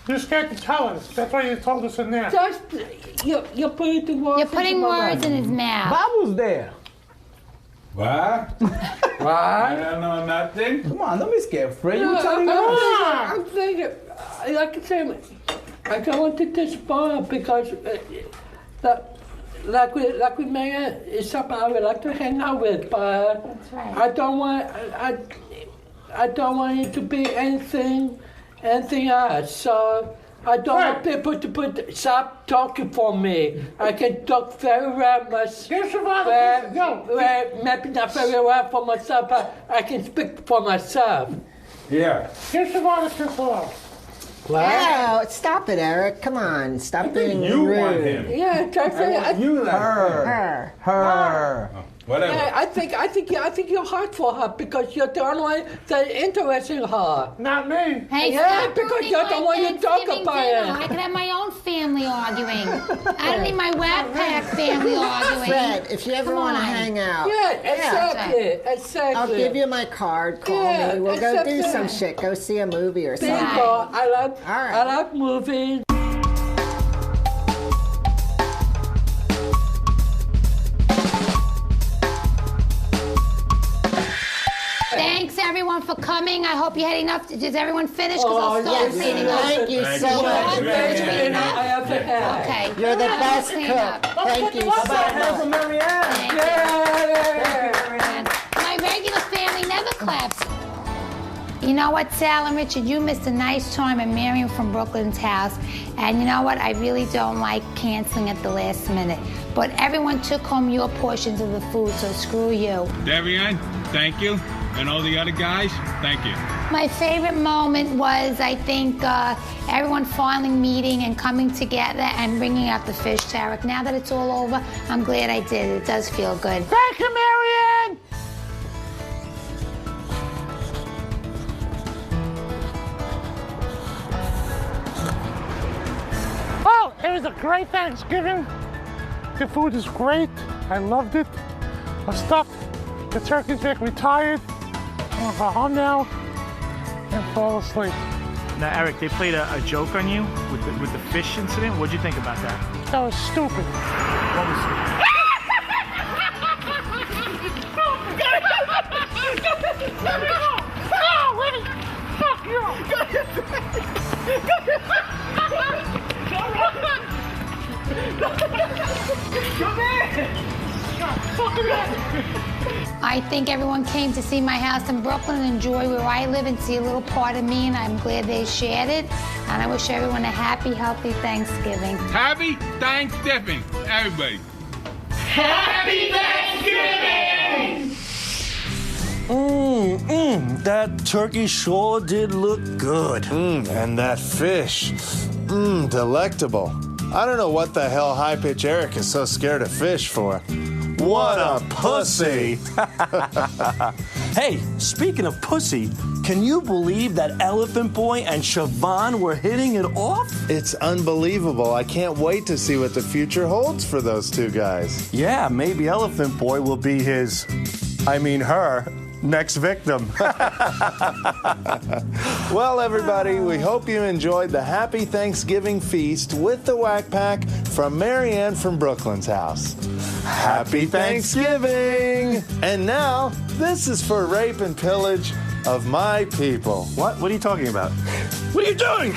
[SPEAKER 14] You're scared to tell us. That's why you told us in there.
[SPEAKER 15] Just, you're putting the words
[SPEAKER 11] You're putting
[SPEAKER 15] into my
[SPEAKER 11] words
[SPEAKER 15] mouth.
[SPEAKER 11] in his mouth.
[SPEAKER 13] Bob was there.
[SPEAKER 12] What?
[SPEAKER 15] What?
[SPEAKER 12] I don't know nothing.
[SPEAKER 13] Come on, don't be scared, Fred. You
[SPEAKER 15] No,
[SPEAKER 13] were telling us.
[SPEAKER 15] I'm thinking, like I say, I don't want to disappoint because like we Marianne, it's something I would like to hang out with, but
[SPEAKER 11] That's right.
[SPEAKER 15] I don't want it to be anything else. So I don't want people to stop talking for me. I can talk very well myself. Maybe not very well for myself, but I can speak for myself.
[SPEAKER 12] Yeah.
[SPEAKER 14] Here's Siobhan to kiss her.
[SPEAKER 16] Wow, stop it, Eric. Come on, stop being
[SPEAKER 12] You
[SPEAKER 16] rude.
[SPEAKER 12] want him.
[SPEAKER 15] Yeah,
[SPEAKER 12] You like
[SPEAKER 16] Her.
[SPEAKER 13] Her.
[SPEAKER 12] Whatever.
[SPEAKER 15] Yeah, I think you're hard for her because you're the only one that's interested in her.
[SPEAKER 14] Not me.
[SPEAKER 11] Hey,
[SPEAKER 15] Yeah,
[SPEAKER 11] stop
[SPEAKER 15] because
[SPEAKER 11] ruining
[SPEAKER 15] you're the
[SPEAKER 11] my
[SPEAKER 15] one you talk
[SPEAKER 11] Thanksgiving
[SPEAKER 15] about
[SPEAKER 11] dinner.
[SPEAKER 15] it.
[SPEAKER 11] I could have my own family arguing. I don't need my Whack Pack family arguing.
[SPEAKER 16] Fred, if you ever
[SPEAKER 11] Come
[SPEAKER 16] want to
[SPEAKER 11] on.
[SPEAKER 16] hang out,
[SPEAKER 15] Yeah, exactly.
[SPEAKER 16] I'll give you my card. Call
[SPEAKER 15] Yeah,
[SPEAKER 16] me. We'll go do
[SPEAKER 15] exactly.
[SPEAKER 16] some shit. Go see a movie or something.
[SPEAKER 15] Bingo. I like movies.
[SPEAKER 11] Thanks everyone for coming. I hope you had enough. Is everyone finished? Because I'll start
[SPEAKER 16] yes.
[SPEAKER 11] cleaning up.
[SPEAKER 16] Thank you so much.
[SPEAKER 11] Okay.
[SPEAKER 16] You're the best
[SPEAKER 11] Clean
[SPEAKER 16] cook.
[SPEAKER 11] up.
[SPEAKER 16] Thank you so much.
[SPEAKER 11] Thank you. My regular family never claps. You know what, Sal and Richard, you missed a nice time at Marion from Brooklyn's house. And you know what, I really don't like canceling at the last minute. But everyone took home your portions of the food, so screw you.
[SPEAKER 17] Devian, thank you. And all the other guys, thank you.
[SPEAKER 11] My favorite moment was, I think, everyone finally meeting and coming together and bringing out the fish, Tarek. Now that it's all over, I'm glad I did. It does feel good.
[SPEAKER 14] Thank you, Marianne. Oh, it was a great Thanksgiving. The food is great. I loved it. I'm stuffed. The turkey's making me tired. I'm gonna go home now and fall asleep.
[SPEAKER 18] Now, Eric, they played a joke on you with the fish incident. What'd you think about that?
[SPEAKER 14] That was stupid.
[SPEAKER 18] What was stupid?
[SPEAKER 14] Fuck you!
[SPEAKER 11] I think everyone came to see my house in Brooklyn and enjoy where I live and see a little part of me, and I'm glad they shared it. And I wish everyone a happy, healthy Thanksgiving.
[SPEAKER 17] Happy Thanksgiving, everybody.
[SPEAKER 14] Happy Thanksgiving!
[SPEAKER 19] That turkey sure did look good.
[SPEAKER 20] And that fish. Delectable. I don't know what the hell High Pitch Eric is so scared of fish for. What a pussy!
[SPEAKER 19] Hey, speaking of pussy, can you believe that Elephant Boy and Siobhan were hitting it off?
[SPEAKER 20] It's unbelievable. I can't wait to see what the future holds for those two guys.
[SPEAKER 19] Yeah, maybe Elephant Boy will be her next victim.
[SPEAKER 20] Well, everybody, we hope you enjoyed the Happy Thanksgiving feast with the Whack Pack from Marianne from Brooklyn's house. Happy Thanksgiving! And now, this is for rape and pillage of my people.
[SPEAKER 19] What? What are you talking about?
[SPEAKER 20] What are you doing?